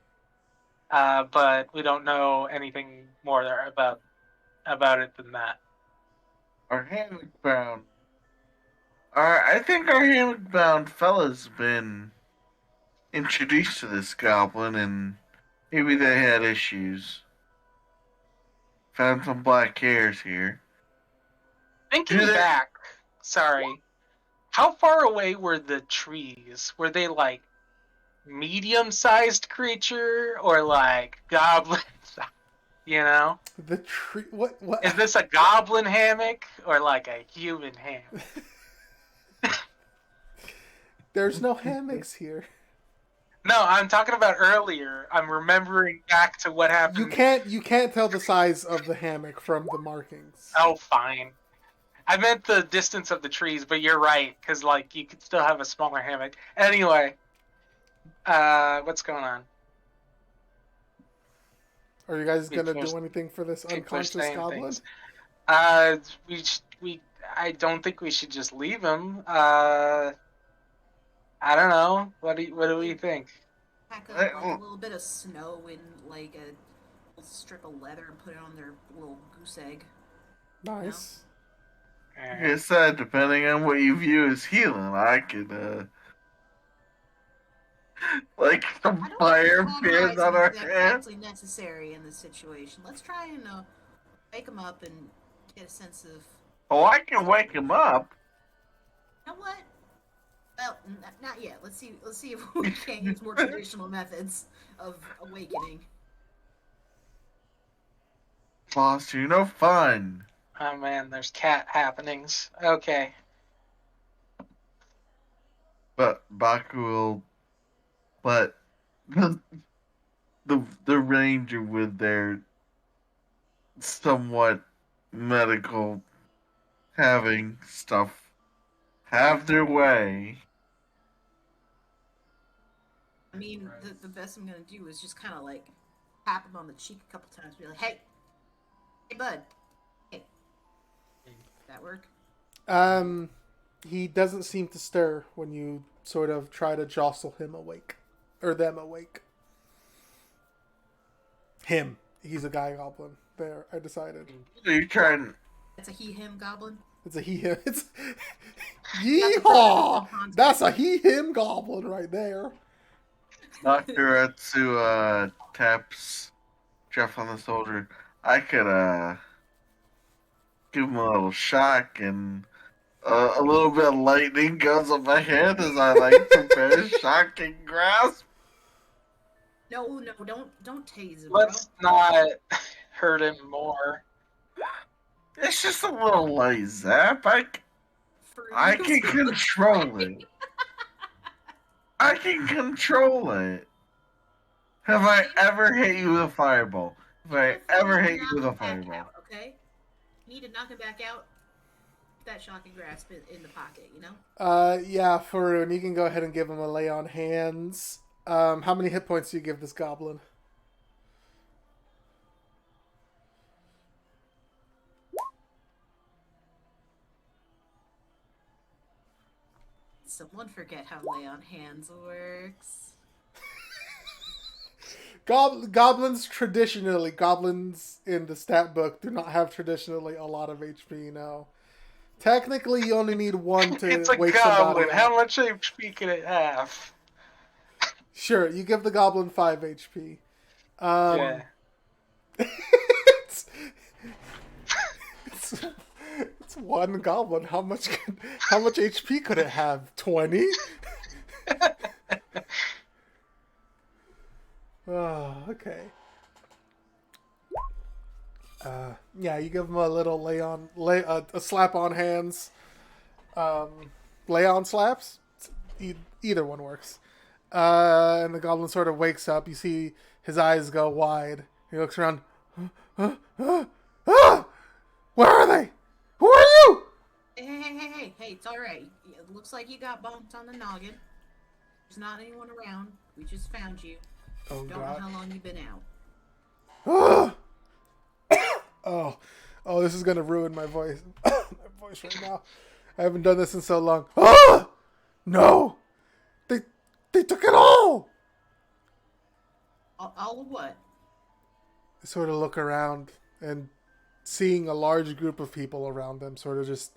but we don't know anything more there about it than that. Our hammock bound. I think our hammock bound fella's been introduced to this goblin, and maybe they had issues. Found some black hairs here. Do Thinking they? back, sorry, how far away were the trees? Were they like medium-sized creature or like goblin? You know, The tree. What? What? is this a goblin hammock or like a human hammock? There's no hammocks here. No, I'm talking about earlier. I'm remembering back to what happened. You can't tell the size of the hammock from the markings. Oh, fine. I meant the distance of the trees, but you're right, because like you could still have a smaller hammock. Anyway, what's going on? Are you guys gonna People do anything for this People are unconscious saying goblin? things. I don't think we should just leave him. I don't know. What do we think? Pack up like a little bit of snow in like a little strip of leather and put it on their little goose egg. Nice. Like I said, depending on what you view as healing, I could, like some I don't fire think fans on polarizing our is hands. actually necessary in this situation. Let's try and wake him up and get a sense of. Oh, I can wake him up. You know what? Well, not yet. Let's see. Let's see if we can't use more traditional methods of awakening. Boss, you're no fun. Oh man, there's cat happenings. Okay. But Baku will let the ranger with their somewhat medical having stuff have their way. I mean, the best I'm gonna do is just kind of like tap him on the cheek a couple times, be like, "Hey, hey, bud, hey." That work? He doesn't seem to stir when you sort of try to jostle him awake, or them awake. Him. He's a guy goblin. There, I decided. So you're trying. It's a he/him goblin. It's a he him. It's yeehaw. That's a he him goblin right there. Dr. Atsu taps Jeff on the shoulder. I could give him a little shock, and a little bit of lightning goes on my head as I like prepare shocking grasp. No, don't tase him, Let's not hurt him more. It's just a little light zap. bro. I can control it. I can control it. Have I ever hit you with a fireball? Have I ever hit you with a fireball? Out, okay? You need to knock him back out. That shocking grasp in the pocket, you know? Yeah, Faroon, you can go ahead and give him a lay on hands. How many hit points do you give this goblin? Someone forget how lay on hands works. Goblins in the stat book do not have traditionally a lot of HP, no. Technically, you only need one to It's a wake goblin. somebody up. How much HP can it have? Sure, you give the goblin 5 HP. Yeah. it's, it's one goblin. How much HP could it have? 20? Oh, okay. Yeah, you give him a little a slap on hands. Lay on slaps? Either one works. And the goblin sort of wakes up. You see his eyes go wide. He looks around. Where are they? Who are you? Hey, it's alright. It looks like you got bumped on the noggin. There's not anyone around. We just found you. Oh, Don't God. know how long you've been out. Oh, this is gonna ruin my voice. My voice right now. I haven't done this in so long. Ah! No, they took it all. All of what? I sort of look around, and seeing a large group of people around them sort of just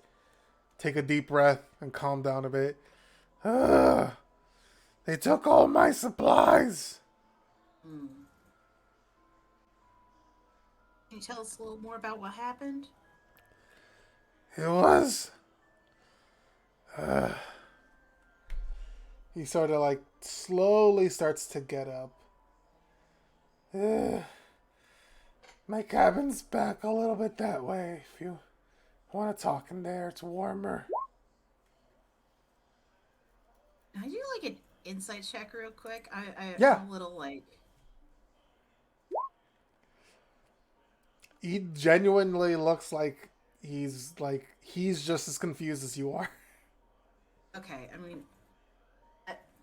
take a deep breath and calm down a bit. Ugh, they took all my supplies. Hmm. Can you tell us a little more about what happened? It was. Uh, he sort of like slowly starts to get up. Uh, my cabin's back a little bit that way. If you want to talk in there, it's warmer. Can I do like an insight check real quick? Yeah, I'm a little like. he genuinely looks like he's just as confused as you are. Okay, I mean,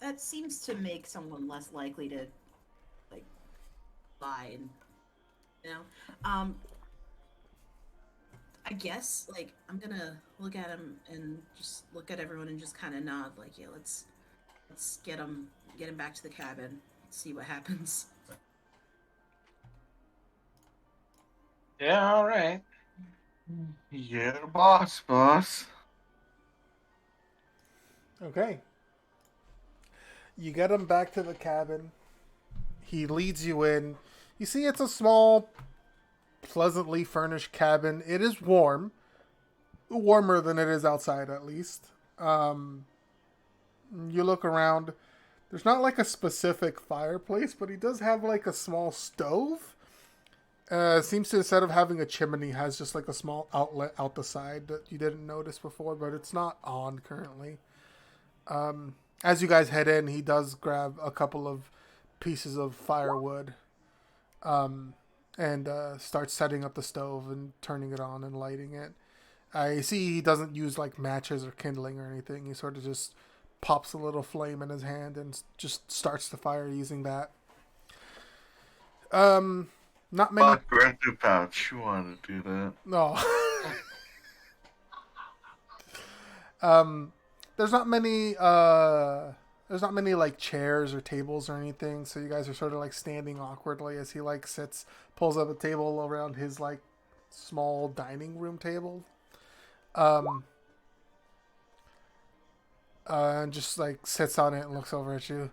that seems to make someone less likely to like lie and you know. I guess like I'm gonna look at him and just look at everyone and just kind of nod like, yeah, let's get him back to the cabin, see what happens. Yeah, all right. Yeah, boss. Okay. You get him back to the cabin. He leads you in. You see, it's a small, pleasantly furnished cabin. It is warm, warmer than it is outside, at least. You look around. There's not like a specific fireplace, but he does have like a small stove. Seems to, instead of having a chimney, has just like a small outlet out the side that you didn't notice before, but it's not on currently. As you guys head in, he does grab a couple of pieces of firewood, and starts setting up the stove and turning it on and lighting it. I see he doesn't use like matches or kindling or anything. He sort of just pops a little flame in his hand and just starts the fire using that. Not many. Aggressive pouch. You want to do that? No. There's not many. There's not many like chairs or tables or anything. So you guys are sort of like standing awkwardly as he like sits, pulls up a table around his like small dining room table. Um. And just like sits on it and looks over at you.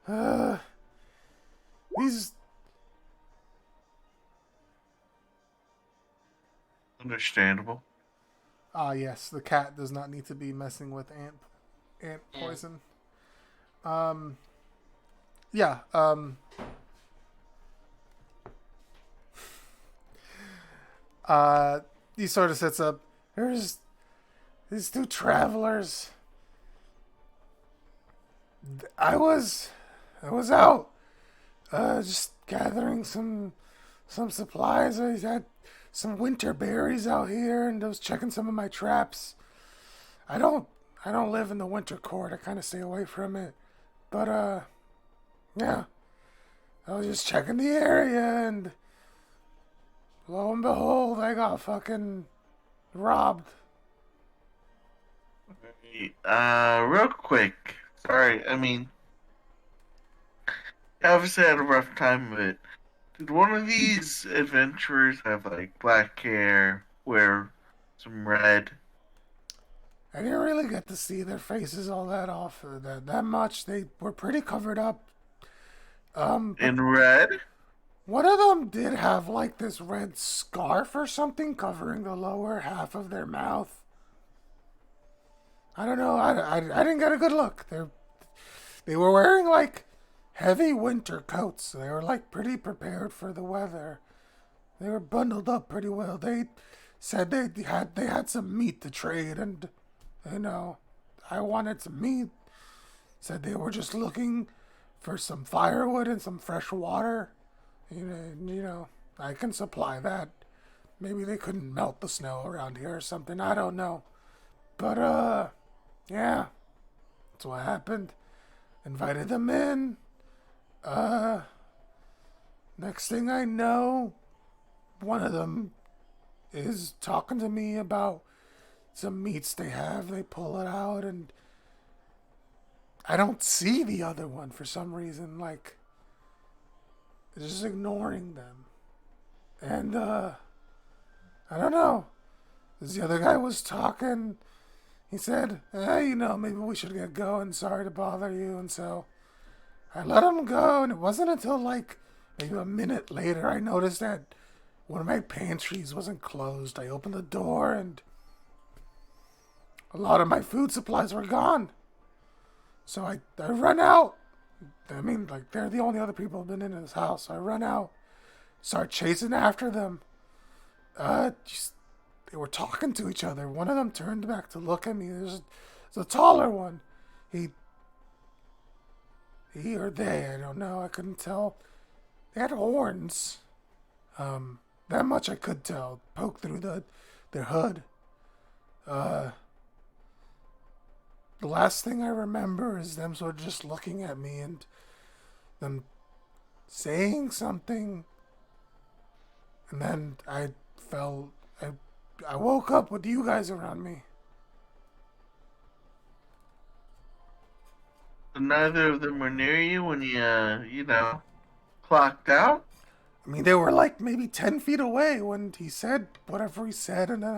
Uh, these. Understandable. Ah, yes, the cat does not need to be messing with ant poison. Yeah. He sort of sits up. There's these two travelers. I was out, just gathering some supplies. I had some winter berries out here, and I was checking some of my traps. I don't I don't live in the winter court. I kind of stay away from it. But yeah, I was just checking the area, and lo and behold, I got fucking robbed. Real quick. Sorry, I mean, I obviously had a rough time of it. Did one of these adventurers have like black hair, wear some red? I didn't really get to see their faces all that much. They were pretty covered up. But In red? one of them did have like this red scarf or something covering the lower half of their mouth. I don't know. I didn't get a good look. They were wearing like heavy winter coats. They were like pretty prepared for the weather. They were bundled up pretty well. They said they had some meat to trade, and I wanted some meat. Said they were just looking for some firewood and some fresh water. I can supply that. Maybe they couldn't melt the snow around here or something. I don't know. But yeah, that's what happened. Invited them in. Next thing I know, one of them is talking to me about some meats they have. They pull it out, and I don't see the other one for some reason. Like, just ignoring them. And I don't know. As the other guy was talking, he said, maybe we should get going. Sorry to bother you. And so I let him go. And it wasn't until like maybe a minute later I noticed that one of my pantries wasn't closed. I opened the door and a lot of my food supplies were gone. So I run out. I mean, like, they're the only other people who've been in this house. So I run out, start chasing after them. They were talking to each other. One of them turned back to look at me. There's a taller one. He or they, I don't know. I couldn't tell. They had horns. That much I could tell. Poke through their hood. The last thing I remember is them sort of just looking at me and them saying something. And then I woke up with you guys around me. Neither of them were near you when you clocked out? I mean, they were like maybe 10 feet away when he said whatever he said, and then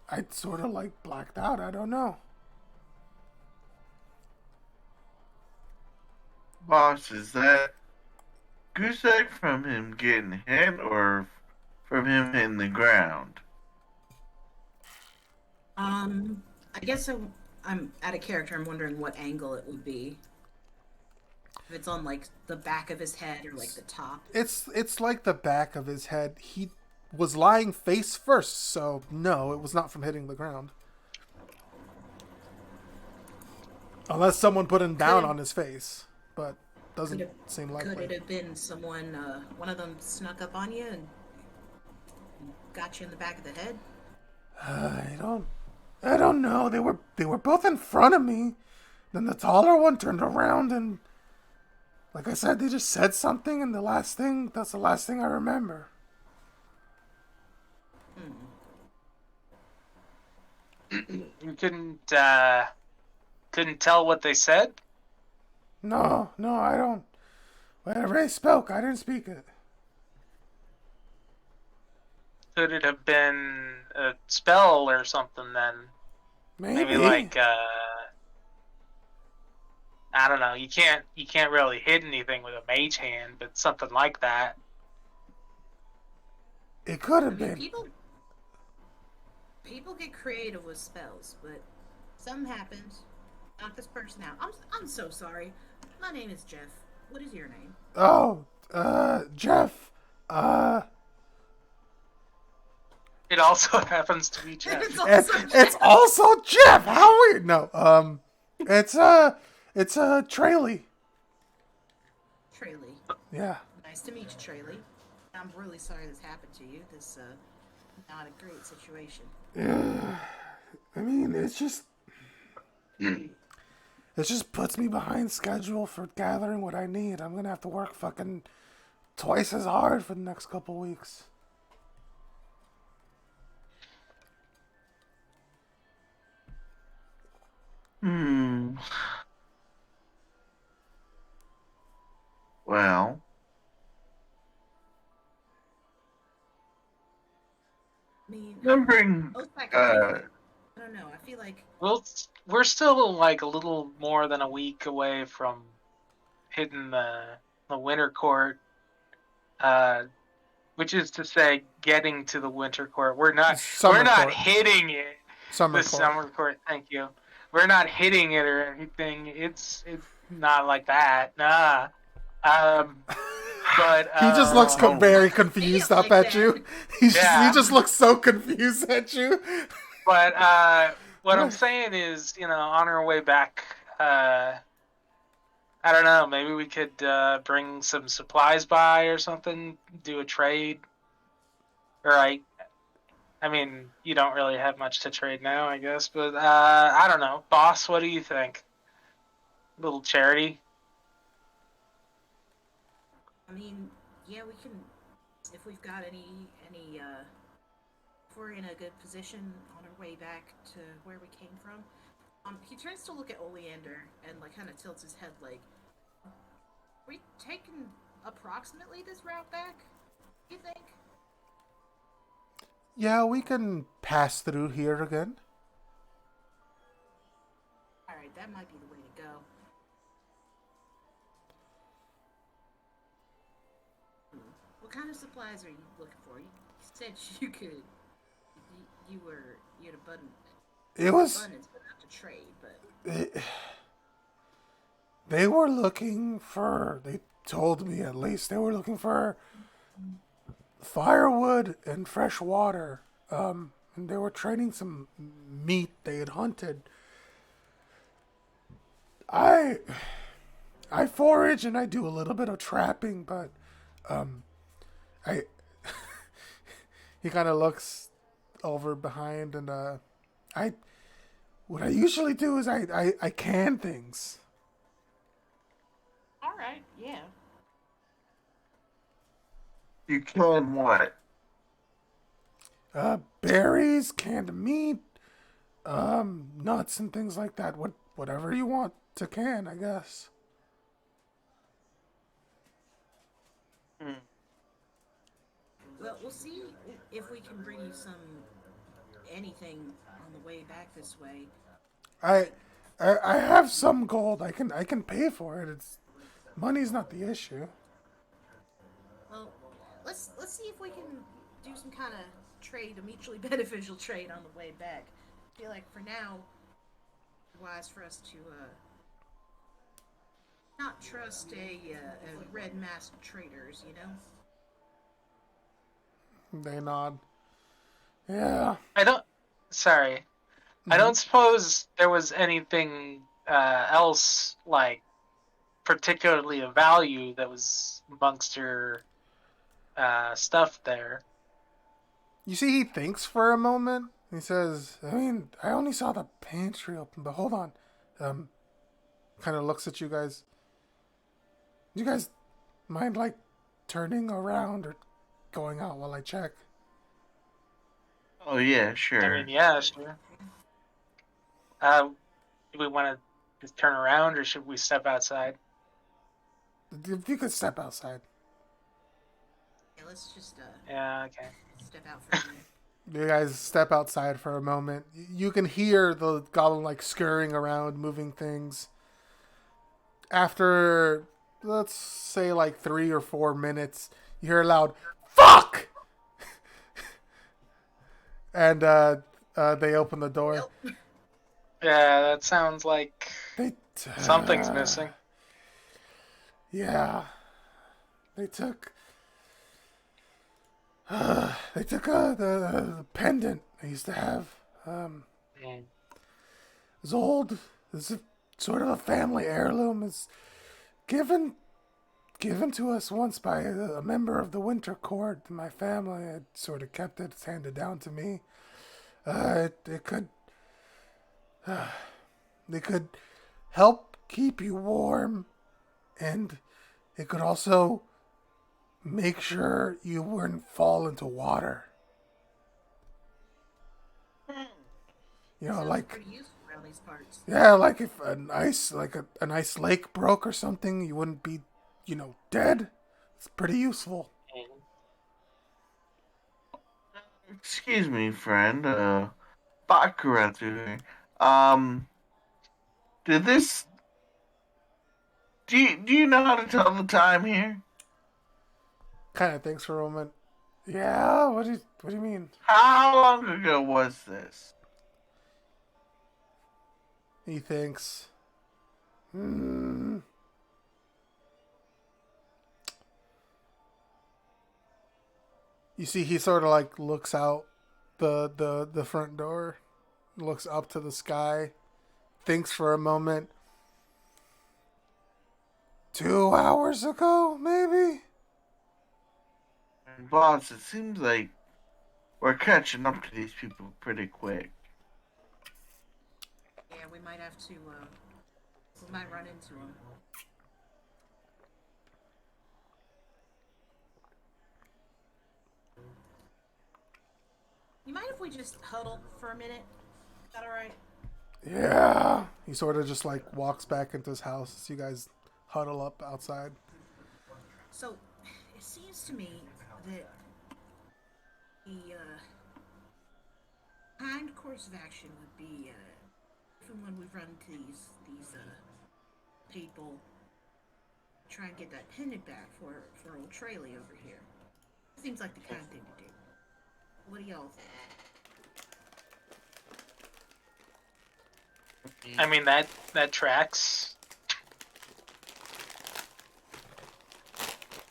I sort of like blacked out. I don't know. Boss, is that goose egg from him getting hit or from him hitting the ground? I guess I'm out of character. I'm wondering what angle it would be. If it's on like the back of his head or like the top. It's like the back of his head. He was lying face first, so no, it was not from hitting the ground. Unless someone put him down on his face, but doesn't seem likely. Could it have been someone, one of them snuck up on you and got you in the back of the head? I don't know. They were both in front of me. Then the taller one turned around and, like I said, they just said something, and that's the last thing I remember. You couldn't tell what they said? No, I don't. Whatever they spoke, I didn't speak it. Could it have been a spell or something then? Maybe like I don't know. You can't really hit anything with a mage hand, but something like that. It could have been. People get creative with spells, but something happens. Knock this person out. I'm so sorry. My name is Jeff. What is your name? Oh, Jeff. It also happens to be Jeff. It's also Jeff. How weird. No, it's Trayley. Trayley. Yeah. Nice to meet you, Trayley. I'm really sorry this happened to you. This not a great situation. Yeah. I mean, it just puts me behind schedule for gathering what I need. I'm gonna have to work fucking twice as hard for the next couple weeks. Well, I mean, remembering, I don't know. I feel like We're still like a little more than a week away from hitting the winter court, which is to say, getting to the winter court. We're not hitting it. Summer court. Thank you. We're not hitting it or anything. It's not like that. Nah. But he just looks very confused up at you. He just looks so confused at you. But what I'm saying is, on our way back, I don't know, maybe we could bring some supplies by or something, do a trade. Or I mean, you don't really have much to trade now, I guess, but I don't know. Boss, what do you think? Little charity? I mean, yeah, we can, if we've got any if we're in a good position on our way back to where we came from. He turns to look at Oleander and like kind of tilts his head like, we taking approximately this route back, you think? Yeah, we can pass through here again. All right, that might be the way to go. What kind of supplies are you looking for? You said you could. You had It was. abundance, but not to trade. But It, they were looking for. They told me at least they were looking for firewood and fresh water. And they were trading some meat they had hunted. I I forage and I do a little bit of trapping, but I he kind of looks over behind and I what I usually do is I can things. all right, yeah. You can what? Berries, canned meat, nuts and things like that. Whatever you want to can, I guess. Hmm. Well, we'll see if we can bring you anything on the way back this way. I I have some gold. I can pay for it. It's money's not the issue. Well, let's see if we can do some kind of trade, a mutually beneficial trade on the way back. I feel like for now, it's wise for us to not trust a red masked traders. You know. They nod. Yeah. I don't. Sorry, I Mhm. don't suppose there was anything else like particularly of value that was amongst your stuff there. You see, he thinks for a moment. He says, "I mean, I only saw the pantry open, but hold on." Um, kind of looks at you guys. Do you guys mind like turning around or going out while I check? Oh yeah, I mean, sure. yeah, sure. Do we want to just turn around, or should we step outside? If you could step outside. Yeah, let's just Yeah, okay. step out for a minute. You guys step outside for a moment. You can hear the goblin like scurrying around, moving things. After, let's say, like 3 or 4 minutes, you hear a loud "fuck," and they open the door. Well, Yeah, that sounds like They, something's missing. yeah, they took, they took the pendant I used to have. Um, Mm. it's old. It's a, sort of a family heirloom. It's given given to us once by a member of the Winter Court. My family had sort of kept it. It's handed down to me. It could They could help keep you warm, and it could also make sure you wouldn't fall into water. You know, sounds like pretty useful around these parts. yeah, like if an ice lake broke or something, you wouldn't be, dead. It's pretty useful. Excuse me, friend. Bakura through here. Um, did this? Do you know how to tell the time here? Kind of thinks for a moment. Yeah, what do you mean? How long ago was this? He thinks. Hmm. You see, he sort of like looks out the front door, looks up to the sky, thinks for a moment. 2 hours ago, maybe. Boss, it seems like we're catching up to these people pretty quick. Yeah, we might have to. We might run into them. You mind if we just huddle for a minute? Is that all right? Yeah. He sort of just like walks back into his house as you guys huddle up outside. So, it seems to me that the course of action would be, even when we run into these people, try and get that pendant back for old Trayley over here. Seems like the kind of thing to do. What do y'all think? I mean, that tracks.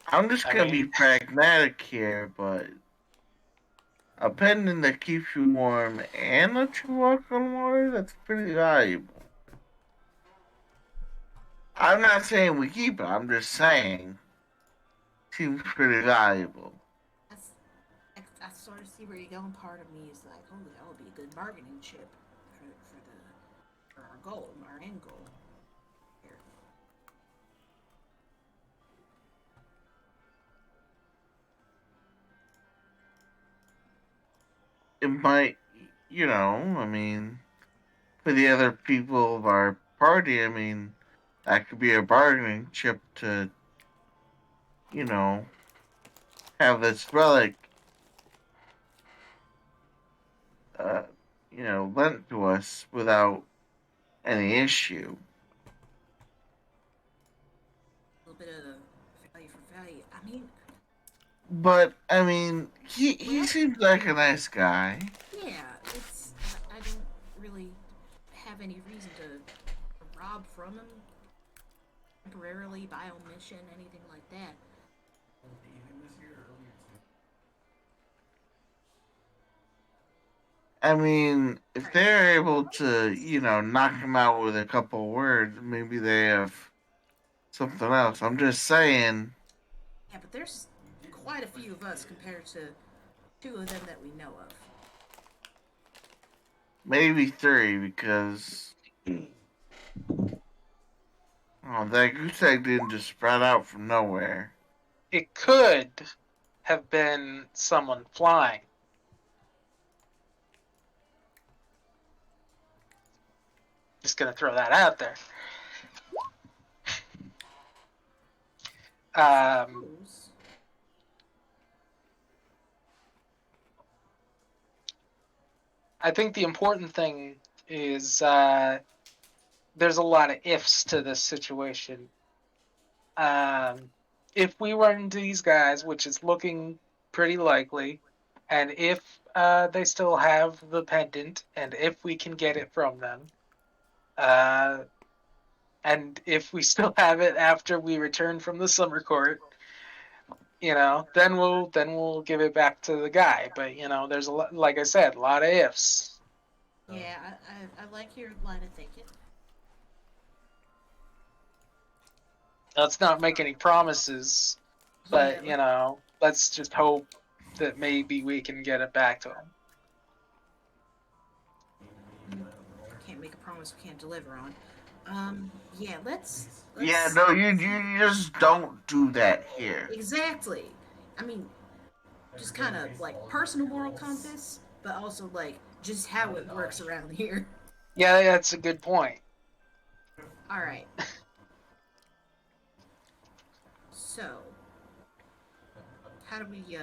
I'm just gonna be pragmatic here, but a pendant that keeps you warm and lets you walk on water, that's pretty valuable. I'm not saying we keep it, I'm just saying seems pretty valuable. I sort of see where you're going. Part of me is like, oh, that would be a good bargaining chip for our goal, our end goal. Here. It might, I mean, for the other people of our party, I mean, that could be a bargaining chip to, you know, have this relic, uh, lent to us without any issue. A little bit of value for value. I mean, But I mean, he well, seems like a nice guy. yeah, I don't really have any reason to rob from him temporarily by omission, anything like that. I mean, if they're able to, knock him out with a couple words, maybe they have something else. I'm just saying. Yeah, but there's quite a few of us compared to two of them that we know of. Maybe three, because that goose egg didn't just sprout out from nowhere. It could have been someone flying. Just gonna throw that out there. I think the important thing is there's a lot of ifs to this situation. If we run into these guys, which is looking pretty likely, and if they still have the pendant, and if we can get it from them, and if we still have it after we return from the summer court, then we'll give it back to the guy. But there's a lot, like I said, a lot of ifs. Yeah, I like your line of thinking. Let's not make any promises, but let's just hope that maybe we can get it back to him. Can't make a promise we can't deliver on. Yeah, let's Yeah, no, you just don't do that here. Exactly. I mean, just kind of like personal moral compass, but also like just how it works around here. Yeah, that's a good point. All right. So, how do we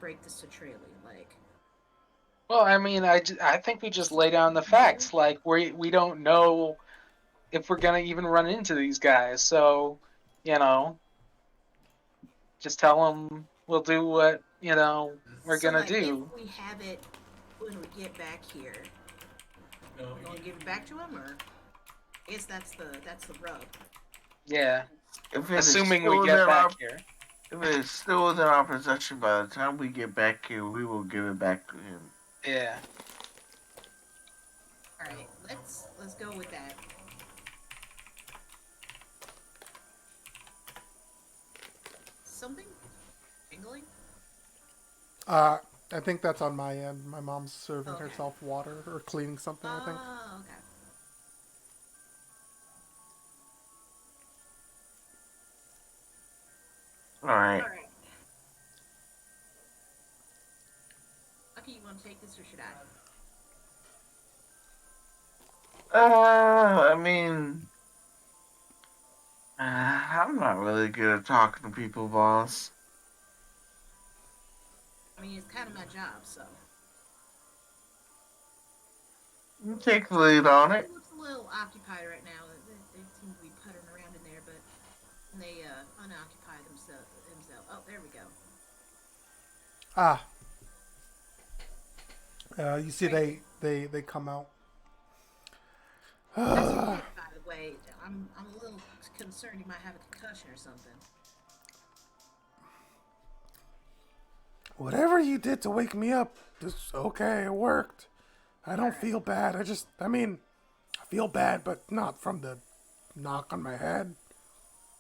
break this to Trayley? Like, well, I mean, I think we just lay down the facts. Like, we don't know if we're gonna even run into these guys, so just tell them we'll do what we're gonna do. If we have it when we get back here, we're gonna give it back to him, or I guess that's the rub. Yeah. If Assuming we get back here. If it is still within our possession by the time we get back here, we will give it back to him. Yeah. All right, let's go with that. Something jingling? I think that's on my end. My mom's serving herself water or cleaning something, I think. Oh, okay. Alright. Lucky, you want to take this or should I mean, I'm not really good at talking to people, boss. I mean, it's kind of my job, so. Take the lead on it. It looks a little occupied right now. They seem to be puttering around in there, but they unoccupy themselves. Oh, there we go. Ah. You see, Great. they come out. As you did, by the way, I'm a little concerned you might have a concussion or something. Whatever you did to wake me up, it's okay. It worked. I don't feel bad. I mean, I feel bad, but not from the knock on my head.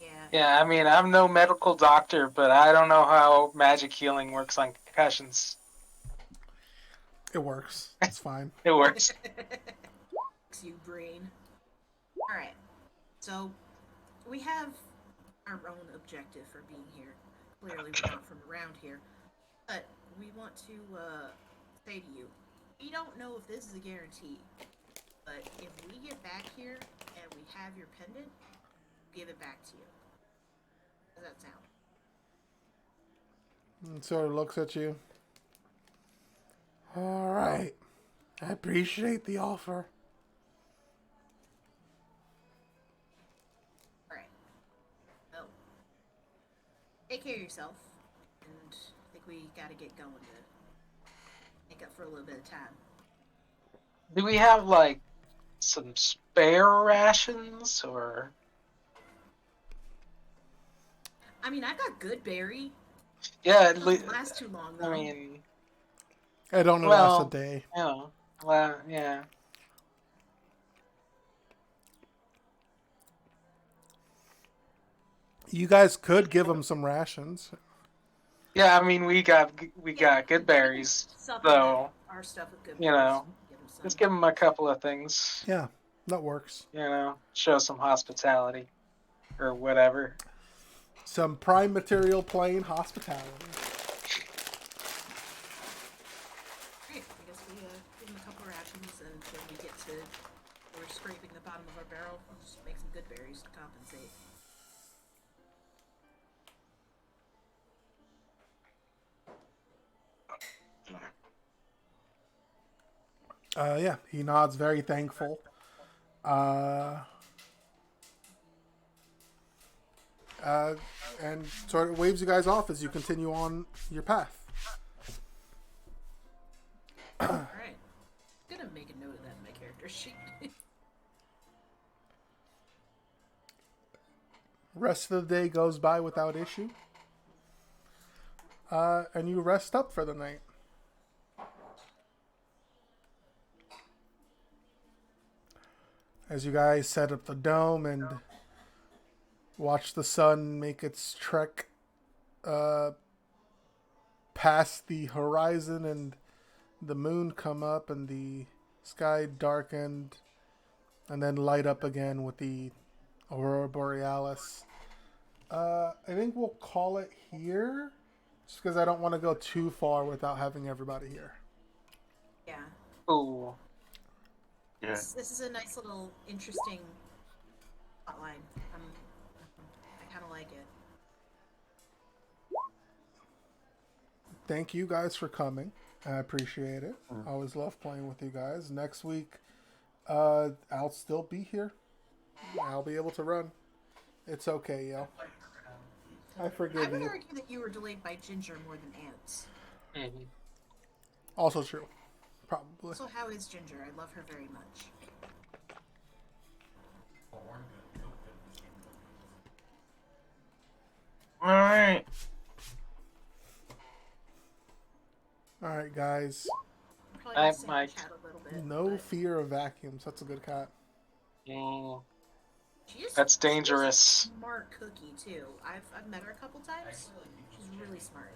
Yeah. Yeah, I mean, I'm no medical doctor, but I don't know how magic healing works on concussions. It works. It's fine. It works. You brain. All right. So we have our own objective for being here. Clearly, we're not from around here, but we want to say to you, we don't know if this is a guarantee, but if we get back here and we have your pendant, give it back to you. How does that sound? And sort of looks at you. All right. I appreciate the offer. All right. Oh. Take care of yourself, and I think we got to get going to make up for a little bit of time. Do we have, like, some spare rations, or... I mean, I got good berry. Yeah, It doesn't last too long, though. I mean, It only well, lasts a day. you know, well, yeah. You guys could give them some rations. Yeah, I mean, we got good berries, Supplement so, our stuff with good you berries. know, Give 'em some. let's give them a couple of things, Yeah, that works. you know, show some hospitality, or whatever. Some prime material plain hospitality. Great. I guess we give them a couple rations, and when we get to we're scraping the bottom of our barrel, we'll just make some good berries to compensate. Yeah, he nods, very thankful. And sort of waves you guys off as you continue on your path. All right. I'm gonna make a note of that in my character sheet. Rest of the day goes by without issue. And you rest up for the night. As you guys set up the dome and watch the sun make its trek past the horizon and the moon come up and the sky darkened and then light up again with the Aurora Borealis. I think we'll call it here just because I don't want to go too far without having everybody here. Yeah. Ooh. Yeah. This is a nice little interesting plotline. I kind of like it. Thank you guys for coming. I appreciate it. I always love playing with you guys. Next week, I'll still be here. I'll be able to run. It's okay, yo. I I forgive would you. argue that you were delayed by ginger more than ants. Mhm. Also true. Probably. So how is Ginger? I love her very much. All right. Alright, guys. Probably I gonna sing might. Chat a little bit, No but fear of vacuums. That's a good cat. Mm, she is, that's she's a dangerous. smart cookie too. I've met her a couple times. She's really smart.